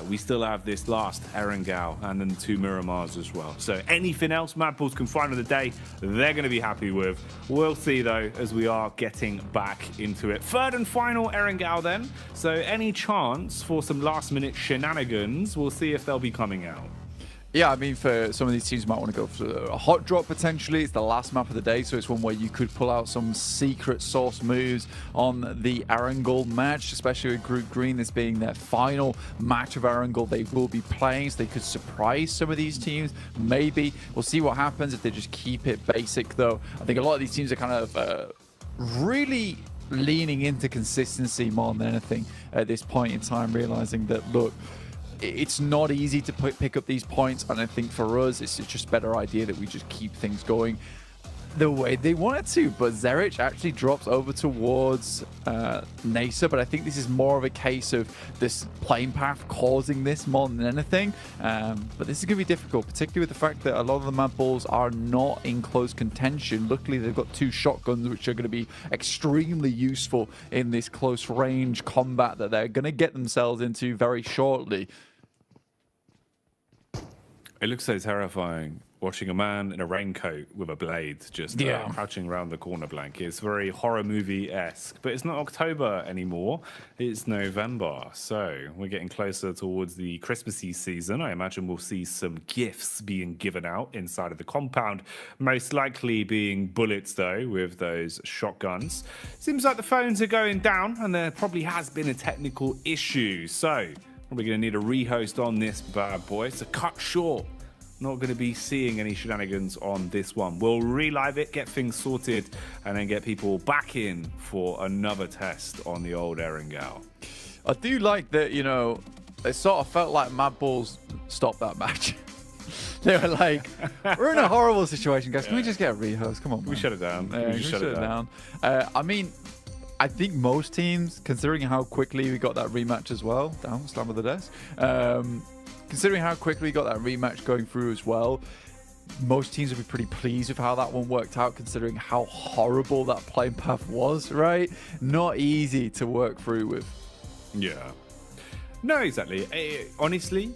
We still have this last Erangel and then 2 Miramars as well. So anything else Mad Bulls can find on the day, they're going to be happy with. We'll see, though, as we are getting back into it. Third and final Erangel then. So any chance for some last-minute shenanigans, we'll see if they'll be coming out. Yeah, I mean, for some of these teams, you might want to go for a hot drop potentially. It's the last map of the day, so it's one where you could pull out some secret sauce moves on the Erangel match, especially with Group Green, this being their final match of Erangel they will be playing, so they could surprise some of these teams. Maybe. We'll see what happens if they just keep it basic, though. I think a lot of these teams are kind of really leaning into consistency more than anything at this point in time, realizing that, look, it's not easy to pick up these points, and I think for us, it's just a better idea that we just keep things going the way they wanted to. But Zerich actually drops over towards Nasa, but I think this is more of a case of this plane path causing this more than anything. But this is going to be difficult, particularly with the fact that a lot of the Mad Bulls are not in close contention. Luckily, they've got 2 shotguns, which are going to be extremely useful in this close range combat that they're going to get themselves into very shortly. It looks so terrifying watching a man in a raincoat with a blade just crouching around the corner, Blank. It's very horror movie-esque, but it's not October anymore. It's November, so we're getting closer towards the Christmassy season. I imagine we'll see some gifts being given out inside of the compound, most likely being bullets, though, with those shotguns. Seems like the phones are going down, and there probably has been a technical issue, so probably going to need a rehost on this bad boy. It's a cut short. Not going to be seeing any shenanigans on this one. We'll relive it, get things sorted, and then get people back in for another test on the old Erangel. I do like that, it sort of felt like Mad Bulls stopped that match. They were like, we're in a horrible situation, guys. Can we just get a rehost? Come on, man. We shut it down. We just shut it down. I mean, I think most teams, considering how quickly we got that rematch as well, down, slam of the desk, considering how quickly we got that rematch going through as well, most teams would be pretty pleased with how that one worked out, considering how horrible that playing path was, right? Not easy to work through with. Yeah. No, exactly. Honestly,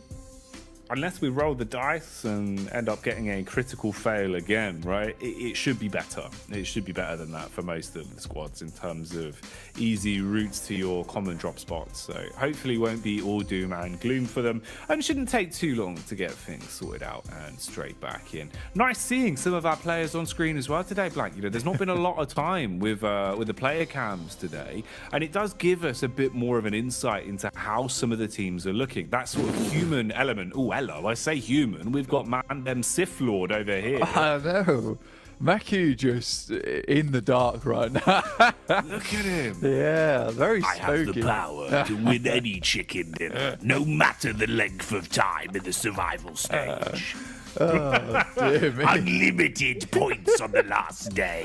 unless we roll the dice and end up getting a critical fail again, right? It should be better. It should be better than that for most of the squads in terms of easy routes to your common drop spots. So hopefully it won't be all doom and gloom for them, and shouldn't take too long to get things sorted out and straight back in. Nice seeing some of our players on screen as well today, Blank. You know, there's not been a lot of time with the player cams today, and it does give us a bit more of an insight into how some of the teams are looking. That sort of human element. Oh, hello, I say human. We've got man them Sith Lord over here. I know. Maki just in the dark right now. Look at him. Yeah, very spooky. I have the power to win any chicken dinner, no matter the length of time in the survival stage. Oh, dear me. Unlimited points on the last day.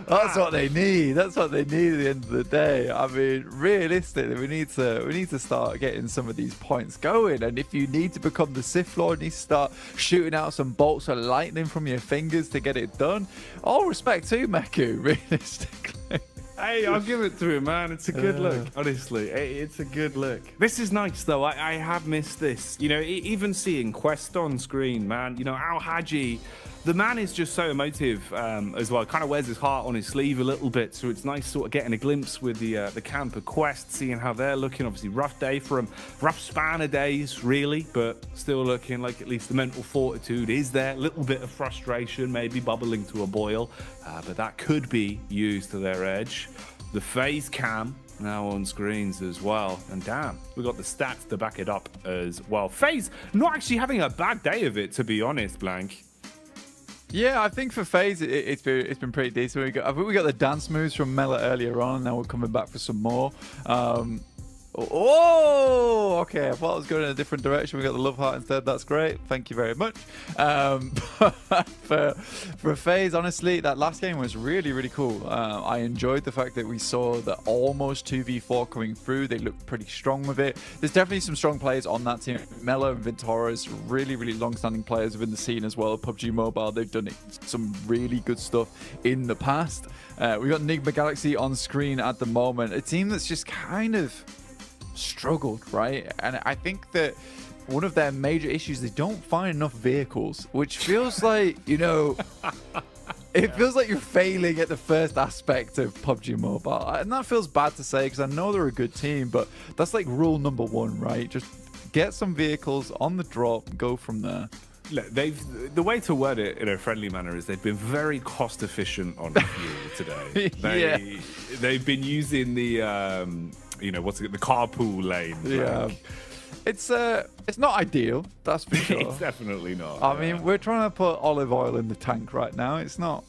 That's what they need. That's what they need at the end of the day. I mean, realistically, we need to start getting some of these points going. And if you need to become the Sith Lord, you need to start shooting out some bolts of lightning from your fingers to get it done. All respect to Meku, realistically. Hey, I'll give it to him, man. It's a good look. Honestly, it's a good look. This is nice, though. I have missed this. You know, even seeing Quest on screen, man. You know, Al Haji, the man is just so emotive as well. Kind of wears his heart on his sleeve a little bit. So it's nice sort of getting a glimpse with the camp of Quest, seeing how they're looking. Obviously, rough day for them. Rough span of days, really. But still looking like at least the mental fortitude is there. A little bit of frustration, maybe bubbling to a boil. But that could be used to their edge. The FaZe cam now on screens as well. And damn, we got the stats to back it up as well. FaZe not actually having a bad day of it, to be honest, Blank. Yeah, I think for FaZe, it's been pretty decent. I think we got the dance moves from Mela earlier on. Now we're coming back for some more. Oh, okay. I thought I was going in a different direction. We got the love heart instead. That's great. Thank you very much. For FaZe, honestly, that last game was really, really cool. I enjoyed the fact that we saw the almost 2v4 coming through. They looked pretty strong with it. There's definitely some strong players on that team. Melo and Ventora's really, really long-standing players within the scene as well. PUBG Mobile, they've done some really good stuff in the past. We got Enigma Galaxy on screen at the moment. A team that's just kind of struggled, right? And I think that one of their major issues, they don't find enough vehicles, which feels like, you know, it feels like you're failing at the first aspect of PUBG Mobile. And that feels bad to say because I know they're a good team, but that's like rule number one, right? Just get some vehicles on the drop, go from there. Look, the way to word it in a friendly manner is they've been very cost efficient on fuel today. They've been using the you know, what's it, the carpool lane. Yeah. It's not ideal, that's for sure. It's definitely not. I mean, we're trying to put olive oil in the tank right now. It's not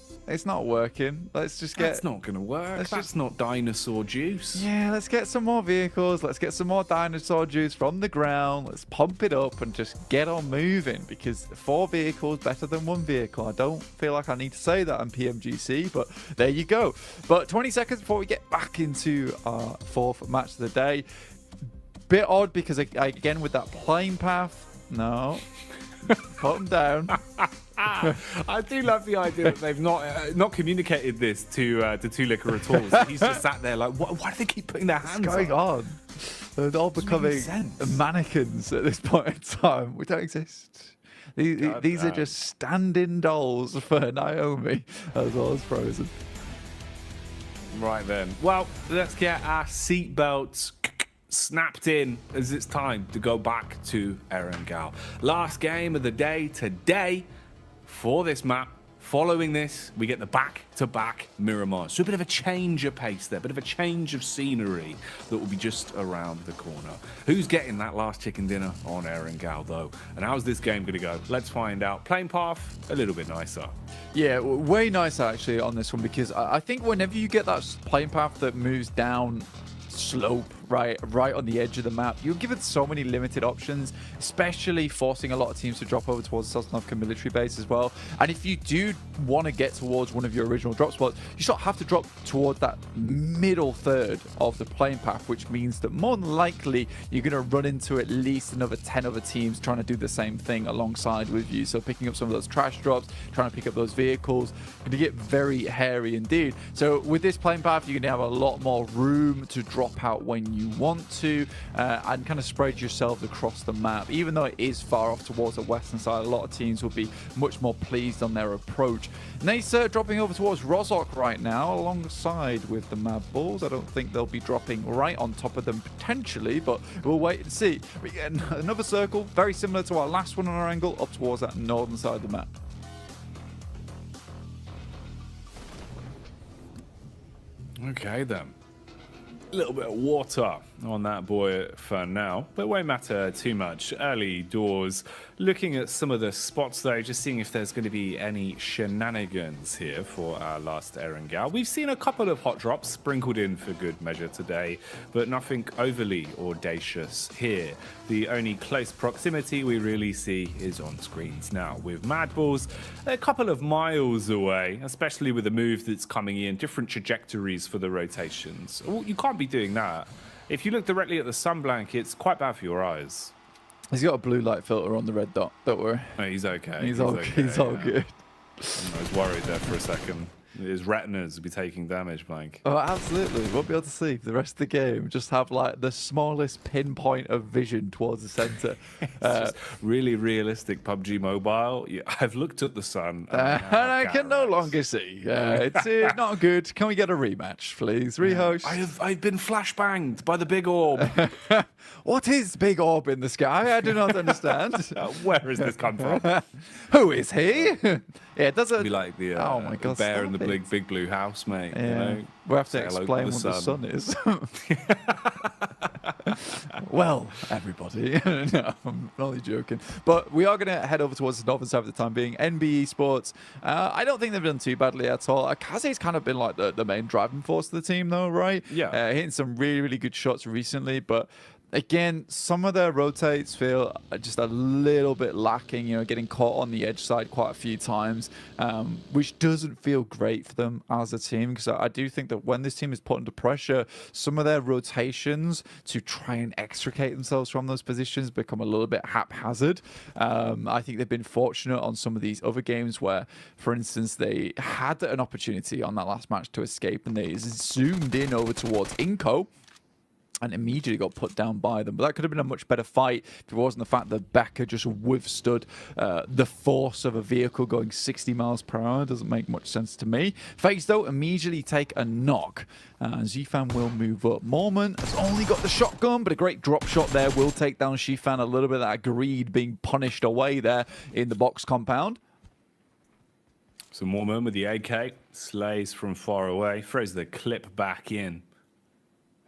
working. Let's just get. That's not going to work. That's not dinosaur juice. Yeah, let's get some more vehicles. Let's get some more dinosaur juice from the ground. Let's pump it up and just get on moving, because 4 vehicles better than 1 vehicle. I don't feel like I need to say that on PMGC, but there you go. But 20 seconds before we get back into our 4th match of the day. Bit odd because again with that playing path. No. Put them down. I do love the idea that they've not communicated this to Two Liquor at all. So he's just sat there like, why do they keep putting their hands What's going on? They're all becoming mannequins at this point in time. We don't exist. These are just stand-in dolls for Naomi as well as Frozen. Right then. Well, let's get our seatbelts snapped in as it's time to go back to Erangel. Last game of the day today for this map. Following this, we get the back-to-back Miramar. So a bit of a change of pace there, a bit of a change of scenery that will be just around the corner. Who's getting that last chicken dinner on Erangel, though? And how's this game going to go? Let's find out. Playing path, a little bit nicer. Yeah, way nicer actually on this one, because I think whenever you get that playing path that moves down slope right on the edge of the map, you're given so many limited options, especially forcing a lot of teams to drop over towards the Sosnovka military base as well. And if you do want to get towards one of your original drop spots, you sort of have to drop towards that middle third of the playing path, which means that more than likely you're going to run into at least another 10 other teams trying to do the same thing alongside with you. So picking up some of those trash drops, trying to pick up those vehicles, going to get very hairy indeed. So with this playing path, you're going to have a lot more room to drop out when you want to and kind of spread yourselves across the map. Even though it is far off towards the western side, a lot of teams will be much more pleased on their approach. Nacer dropping over towards Rozok right now, alongside with the Mad Bulls. I don't think they'll be dropping right on top of them potentially, but we'll wait and see. We get another circle, very similar to our last one on our angle, up towards that northern side of the map. Okay then. A little bit of water on that boy for now, but it won't matter too much. Early doors. Looking at some of the spots though, just seeing if there's going to be any shenanigans here for our last Erangel. We've seen a couple of hot drops sprinkled in for good measure today, but nothing overly audacious here. The only close proximity we really see is on screens now, with Mad Bulls a couple of miles away, especially with the move that's coming in, different trajectories for the rotations. Oh, you can't be doing that. If you look directly at the Sunblank, it's quite bad for your eyes. He's got a blue light filter on the red dot, don't worry. No, he's okay. He's all good. I was worried there for a second. His retinas would be taking damage, Blank. Oh, absolutely. Won't be able to see the rest of the game. Just have like the smallest pinpoint of vision towards the center. Just really realistic PUBG Mobile. Yeah, I've looked at the sun. And I can no longer see. It's not good. Can we get a rematch, please? Rehost. I've been flashbanged by the big orb. What is big orb in the sky? I do not understand. Where has this come from? Who is he? Yeah, it doesn't Be like the oh my God, bear in stop the it. big blue house, mate. Yeah. You know? We'll have to Say hello explain to what the the sun is. Well, everybody. No, I'm only joking. But we are going to head over towards the northern side for the time being. NBE Sports. I don't think they've done too badly at all. Akaze's kind of been like the main driving force of the team, though, right? Yeah. Hitting some really, really good shots recently, but again, some of their rotates feel just a little bit lacking, you know, getting caught on the edge side quite a few times, which doesn't feel great for them as a team, because I do think that when this team is put under pressure, some of their rotations to try and extricate themselves from those positions become a little bit haphazard. I think they've been fortunate on some of these other games where, for instance, they had an opportunity on that last match to escape and they zoomed in over towards Inco and immediately got put down by them. But that could have been a much better fight if it wasn't the fact that Becker just withstood the force of a vehicle going 60 miles per hour. Doesn't make much sense to me. FaZe, though, immediately take a knock. Zfan will move up. Mormon has only got the shotgun, but a great drop shot there will take down Shifan. A little bit of that greed being punished away there in the box compound. So Mormon with the AK, slays from far away, throws the clip back in,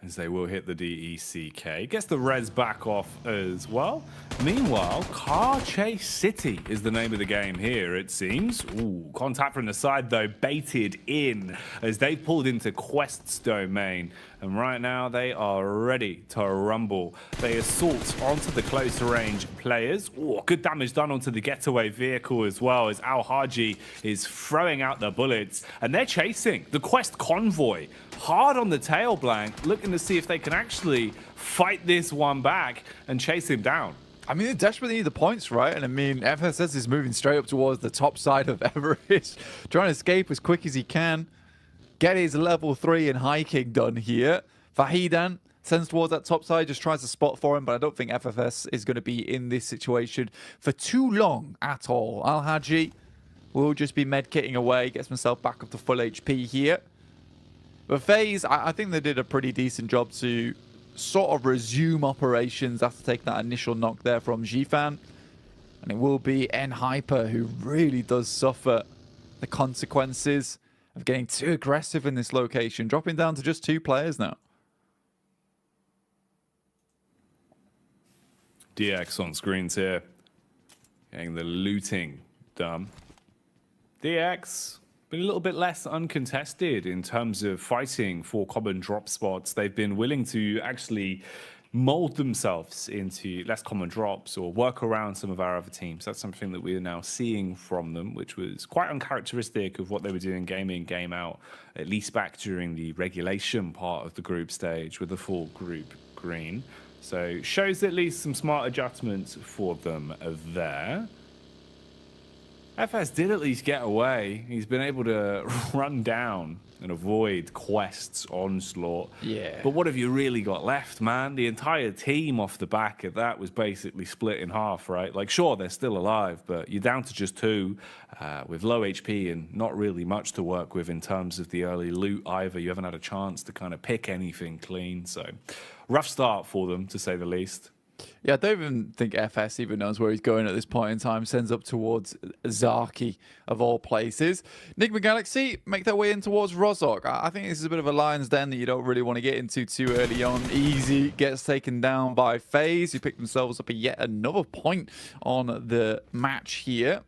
as they will hit the DECK. Gets the res back off as well. Meanwhile, Car Chase City is the name of the game here, it seems. Ooh, contact from the side, though, baited in as they pulled into Quest's domain. And right now, they are ready to rumble. They assault onto the close range players. Ooh, good damage done onto the getaway vehicle as well, as Al Haji is throwing out the bullets. And they're chasing the Quest convoy hard on the tail, Blank, looking to see if they can actually fight this one back and chase him down. I mean, they desperately need the points, right? And I mean, FSS is moving straight up towards the top side of Everest, trying to escape as quick as he can. Get his level 3 in hiking done here. Fahidan sends towards that top side, just tries to spot for him, but I don't think FFS is going to be in this situation for too long at all. Al Haji will just be medkitting away, gets himself back up to full HP here. But FaZe, I think they did a pretty decent job to sort of resume operations after taking that initial knock there from Zfan. And it will be N-Hyper who really does suffer the consequences of getting too aggressive in this location, dropping down to just 2 players now. DX on screens here, getting the looting done. DX been a little bit less uncontested in terms of fighting for common drop spots. They've been willing to actually mold themselves into less common drops or work around some of our other teams. That's something that we are now seeing from them, which was quite uncharacteristic of what they were doing game in, game out, at least back during the regulation part of the group stage with the full group green. So shows at least some smart adjustments for them there. FS did at least get away. He's been able to run down and avoid Quest's onslaught. Yeah. But what have you really got left, man? The entire team off the back of that was basically split in half, right? Like, sure, they're still alive, but you're down to just 2 with low HP and not really much to work with in terms of the early loot either. You haven't had a chance to kind of pick anything clean. So rough start for them, to say the least. Yeah, I don't even think FS even knows where he's going at this point in time. Sends up towards Zaki, of all places. Enigma Galaxy make their way in towards Rozhok. I think this is a bit of a lion's den that you don't really want to get into too early on. Easy gets taken down by FaZe, who pick themselves up yet another point on the match here.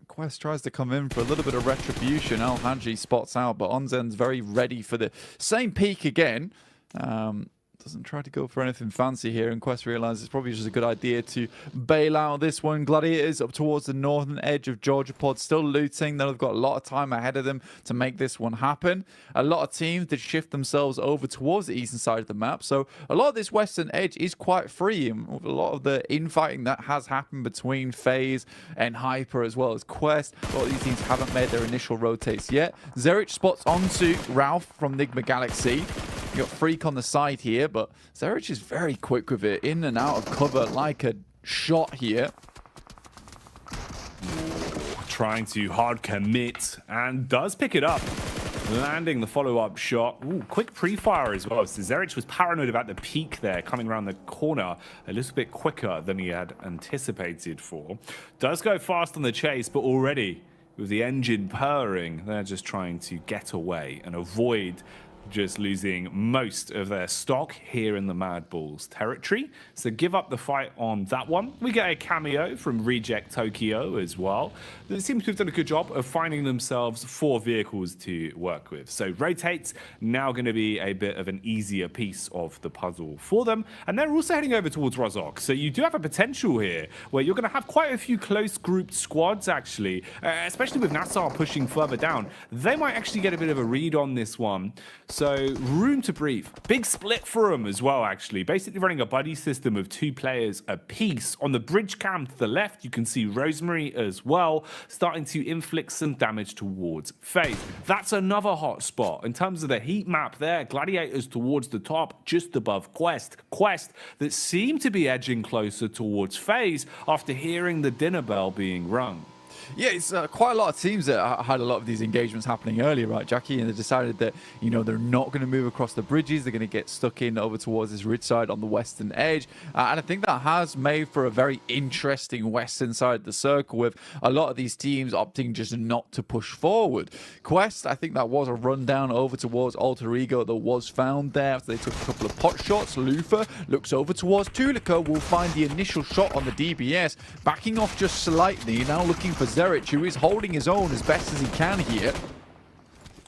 Quest tries to come in for a little bit of retribution. Al Haji spots out, but Onzen's very ready for the same peak again. Doesn't try to go for anything fancy here, and Quest realizes it's probably just a good idea to bail out this one. Gladiators up towards the northern edge of Georgia Pod, still looting. They've got a lot of time ahead of them to make this one happen. A lot of teams did shift themselves over towards the eastern side of the map, so a lot of this western edge is quite free, and with a lot of the infighting that has happened between FaZe and Hyper as well as Quest, a lot of these teams haven't made their initial rotates yet. Zerich spots onto Ralph from Enigma Galaxy. You got Freak on the side here, but Zerich is very quick with it, in and out of cover like a shot here. Trying to hard commit and does pick it up, landing the follow-up shot. Ooh, quick pre-fire as well. So Zerich was paranoid about the peak there, coming around the corner a little bit quicker than he had anticipated for. Does go fast on the chase, but already with the engine purring, they're just trying to get away and avoid just losing most of their stock here in the Mad Bulls territory. So give up the fight on that one. We get a cameo from Reject Tokyo as well. They seem to have done a good job of finding themselves 4 vehicles to work with. So rotates now going to be a bit of an easier piece of the puzzle for them. And they're also heading over towards Rozhok. So you do have a potential here where you're going to have quite a few close grouped squads actually, especially with Nassar pushing further down. They might actually get a bit of a read on this one. So room to breathe. Big split for them as well, actually. Basically running a buddy system of 2 players apiece. On the bridge cam to the left, you can see Rosemary as well, starting to inflict some damage towards FaZe. That's another hot spot. In terms of the heat map there, Gladiators towards the top, just above Quest. Quest that seem to be edging closer towards FaZe after hearing the dinner bell being rung. Yeah, it's quite a lot of teams that had a lot of these engagements happening earlier, right, Jackie? And they decided that, you know, they're not going to move across the bridges. They're going to get stuck in over towards this ridge side on the western edge. And I think that has made for a very interesting western side of the circle, with a lot of these teams opting just not to push forward. Quest, I think that was a rundown over towards Alter Ego that was found there after they took a couple of pot shots. Luther looks over towards Tulika, will find the initial shot on the DBS, backing off just slightly, now looking for Zerich, who is holding his own as best as he can here.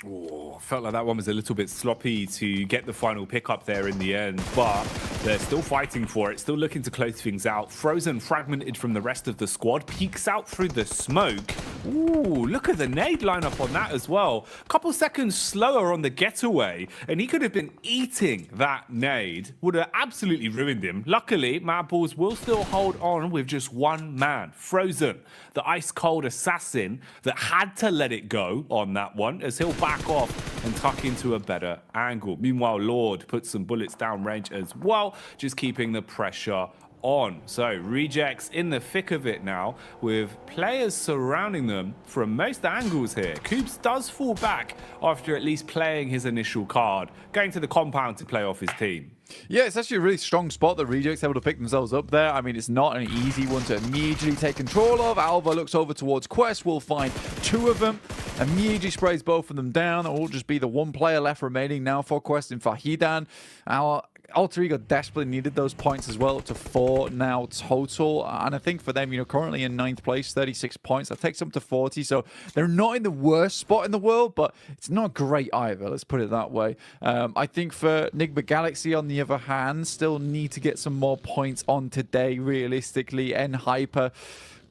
Oh, felt like that one was a little bit sloppy to get the final pickup there in the end, but they're still fighting for it, still looking to close things out. Frozen, fragmented from the rest of the squad, peeks out through the smoke. Ooh, look at the nade lineup on that as well. A couple seconds slower on the getaway, and he could have been eating that nade. Would have absolutely ruined him. Luckily, Mad Bulls will still hold on with just one man. Frozen, the ice-cold assassin that had to let it go on that one, as he'll back off and tuck into a better angle. Meanwhile, Lord puts some bullets down range as well, just keeping the pressure on. So Rejects in the thick of it now, with players surrounding them from most angles here. Coops does fall back after at least playing his initial card, going to the compound to play off his team. Yeah, it's actually a really strong spot that Reject's able to pick themselves up there. I mean, it's not an easy one to immediately take control of. Alva looks over towards Quest, will find 2 of them, immediately sprays both of them down. It will just be the 1 player left remaining now for Quest in Fahidan. Our Alter Ego desperately needed those points as well, up to 4 now total. And I think for them, you know, currently in 9th place, 36 points. That takes them to 40. So they're not in the worst spot in the world, but it's not great either. Let's put it that way. I think for Enigma Galaxy, on the other hand, still need to get some more points on today, realistically. And Hyper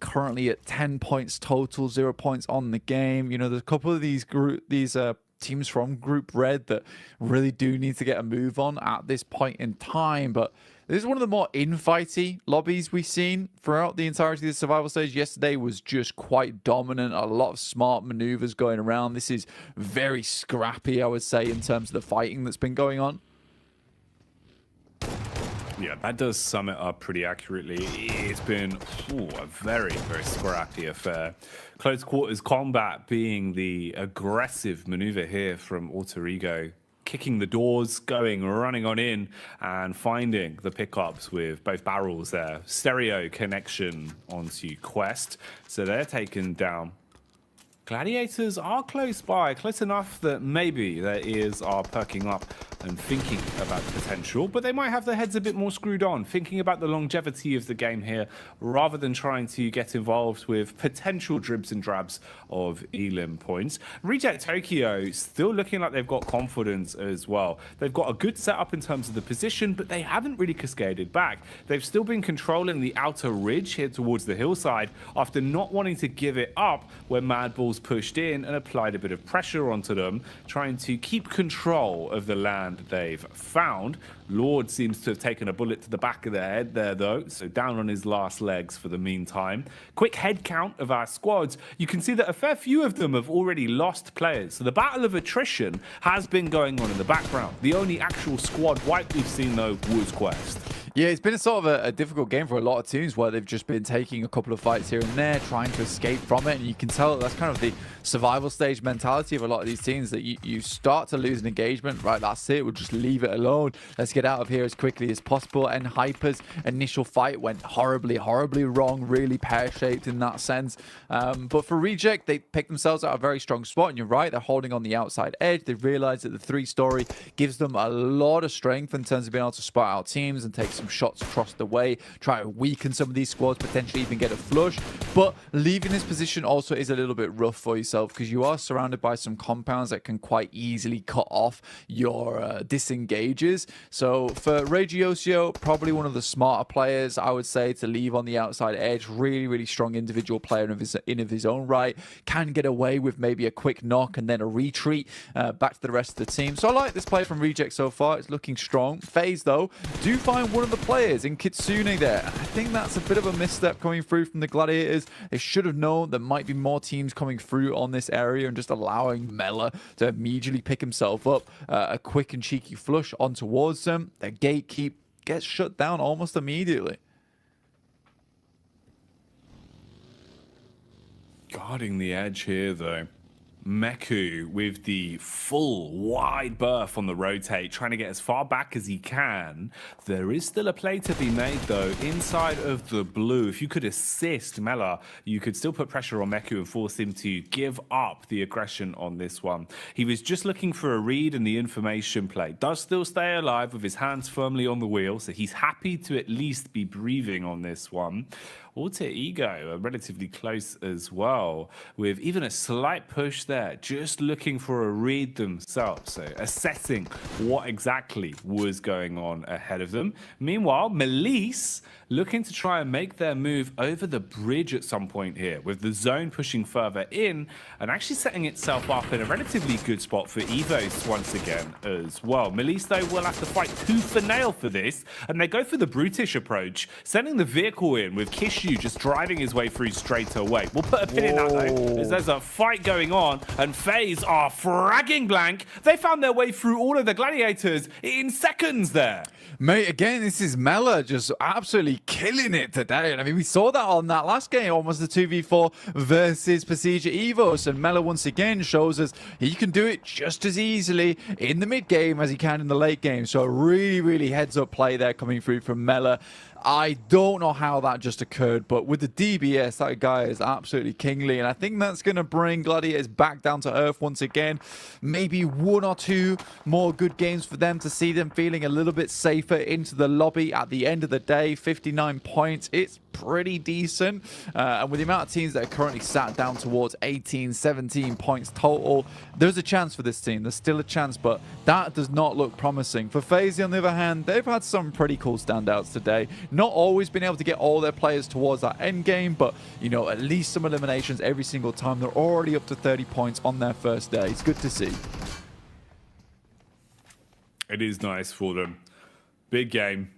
currently at 10 points total, 0 points on the game. You know, there's a couple of these teams from Group Red that really do need to get a move on at this point in time. But this is one of the more infighty lobbies we've seen throughout the entirety of the survival stage. Yesterday was just quite dominant. A lot of smart maneuvers going around. This is very scrappy, I would say, in terms of the fighting that's been going on. Yeah, that does sum it up pretty accurately. It's been a very, very scrappy affair. Close quarters combat being the aggressive maneuver here from Alter Ego. Kicking the doors, running on in, and finding the pickups with both barrels there. Stereo connection onto Quest. So they're taken down. Gladiators are close by, close enough that maybe their ears are perking up and thinking about the potential, but they might have their heads a bit more screwed on, thinking about the longevity of the game here, rather than trying to get involved with potential dribs and drabs of elim points. Reject Tokyo still looking like they've got confidence as well. They've got a good setup in terms of the position, but they haven't really cascaded back. They've still been controlling the outer ridge here towards the hillside after not wanting to give it up when Madball's pushed in and applied a bit of pressure onto them, trying to keep control of the land they've found. Lord seems to have taken a bullet to the back of the head there, though, so down on his last legs for the meantime. Quick head count of our squads. You can see that a fair few of them have already lost players, so the battle of attrition has been going on in the background. The only actual squad wipe we've seen, though, was Quest. Yeah, it's been a sort of a difficult game for a lot of teams where they've just been taking a couple of fights here and there, trying to escape from it. And you can tell that's kind of the survival stage mentality of a lot of these teams, that you start to lose an engagement. Right, that's it. We'll just leave it alone. Let's get out of here as quickly as possible. And Hyper's initial fight went horribly, horribly wrong, really pear-shaped in that sense. But for Reject, they picked themselves out a very strong spot. And you're right, they're holding on the outside edge. They've realized that the 3-story gives them a lot of strength in terms of being able to spot out teams and take some shots across the way, try to weaken some of these squads, potentially even get a flush. But leaving this position also is a little bit rough for yourself, because you are surrounded by some compounds that can quite easily cut off your disengages. So for Regiosio, probably one of the smarter players, I would say, to leave on the outside edge. Really, really strong individual player in of his own right. Can get away with maybe a quick knock and then a retreat back to the rest of the team. So I like this play from Reject so far. It's looking strong. FaZe, though, do find one of the players in Kitsune there. I think that's a bit of a misstep coming through from the Gladiators. They should have known there might be more teams coming through on this area, and just allowing Mela to immediately pick himself up a quick and cheeky flush on towards them. Their gatekeep gets shut down almost immediately. Guarding the edge here, though. Meku with the full wide berth on the rotate, trying to get as far back as he can. There is still a play to be made, though, inside of the blue. If you could assist Mela, you could still put pressure on Meku and force him to give up the aggression on this one. He was just looking for a read, and the information play does still stay alive with his hands firmly on the wheel, so he's happy to at least be breathing on this one. Alter Ego are relatively close as well, with even a slight push there, just looking for a read themselves, so assessing what exactly was going on ahead of them. Meanwhile, Melise looking to try and make their move over the bridge at some point here, with the zone pushing further in and actually setting itself up in a relatively good spot for Evos once again as well. Melise, though, will have to fight tooth and nail for this, and they go for the brutish approach, sending the vehicle in with Kishu just driving his way through straight away. We'll put a pin in that, though, as there's a fight going on, and FaZe are fragging blank. They found their way through all of the Gladiators in seconds there. Mate, again, this is Mela just absolutely killing it today. And I mean, we saw that on that last game, almost the 2v4 versus Pasija Evos. And Mela once again shows us he can do it just as easily in the mid game as he can in the late game. So a really, really heads up play there coming through from Mela. I don't know how that just occurred, but with the DBS, that guy is absolutely kingly, and I think that's going to bring Gladiators back down to earth once again. Maybe one or two more good games for them to see them feeling a little bit safer into the lobby at the end of the day. 59 points, it's pretty decent, and with the amount of teams that are currently sat down towards 18, 17 points total, there's a chance for this team. There's still a chance, but that does not look promising. For FaZe, on the other hand, they've had some pretty cool standouts today. Not always been able to get all their players towards that end game, but, you know, at least some eliminations every single time. They're already up to 30 points on their first day. It's good to see. It is nice for them. Big game.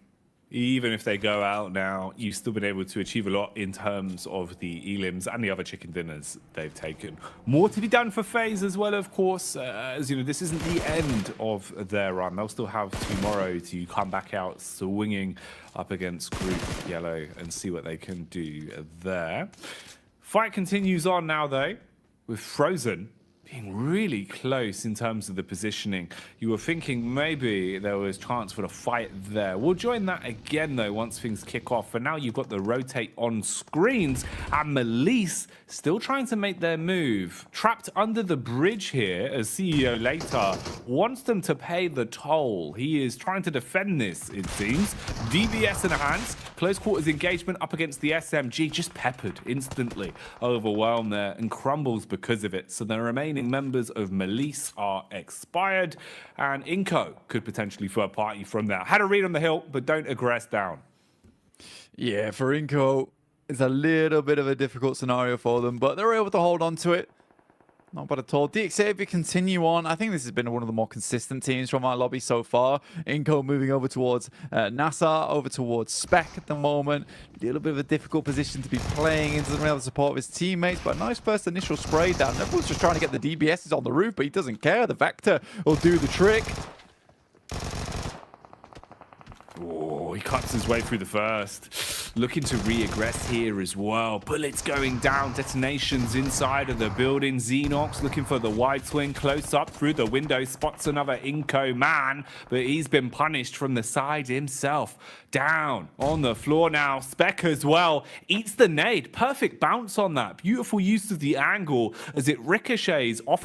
Even if they go out now, you've still been able to achieve a lot in terms of the elims and the other chicken dinners they've taken. More to be done for FaZe as well, of course. As you know, this isn't the end of their run. They'll still have tomorrow to come back out swinging up against Group Yellow and see what they can do there. Fight continues on now, though, with Frozen being really close in terms of the positioning. You were thinking maybe there was chance for the fight there. We'll join that again, though, once things kick off. For now, you've got the rotate on screens, and Melise still trying to make their move. Trapped under the bridge here, as CEO later wants them to pay the toll. He is trying to defend this, it seems. DBS in the hands. Close quarters engagement up against the SMG, just peppered instantly. Overwhelmed there and crumbles because of it. So the remaining members of Melise are expired, and Inco could potentially throw a party from there. Had a read on the hill, but don't aggress down. Yeah, for Inco, it's a little bit of a difficult scenario for them, but they're able to hold on to it. Not bad at all. DXAV continue on. I think this has been one of the more consistent teams from our lobby so far. Inco moving over towards NASA, over towards Spec at the moment. A little bit of a difficult position to be playing in. Doesn't really have the support of his teammates, but a nice first initial spray down. Everyone's just trying to get the DBSs on the roof, but he doesn't care. The Vector will do the trick. Oh, he cuts his way through the first. Looking to re-aggress here as well. Bullets going down, detonations inside of the building. Xenox looking for the wide swing, close up through the window, spots another Inco man, but he's been punished from the side himself. Down on the floor now. Spec as well, eats the nade. Perfect bounce on that. Beautiful use of the angle as it ricochets off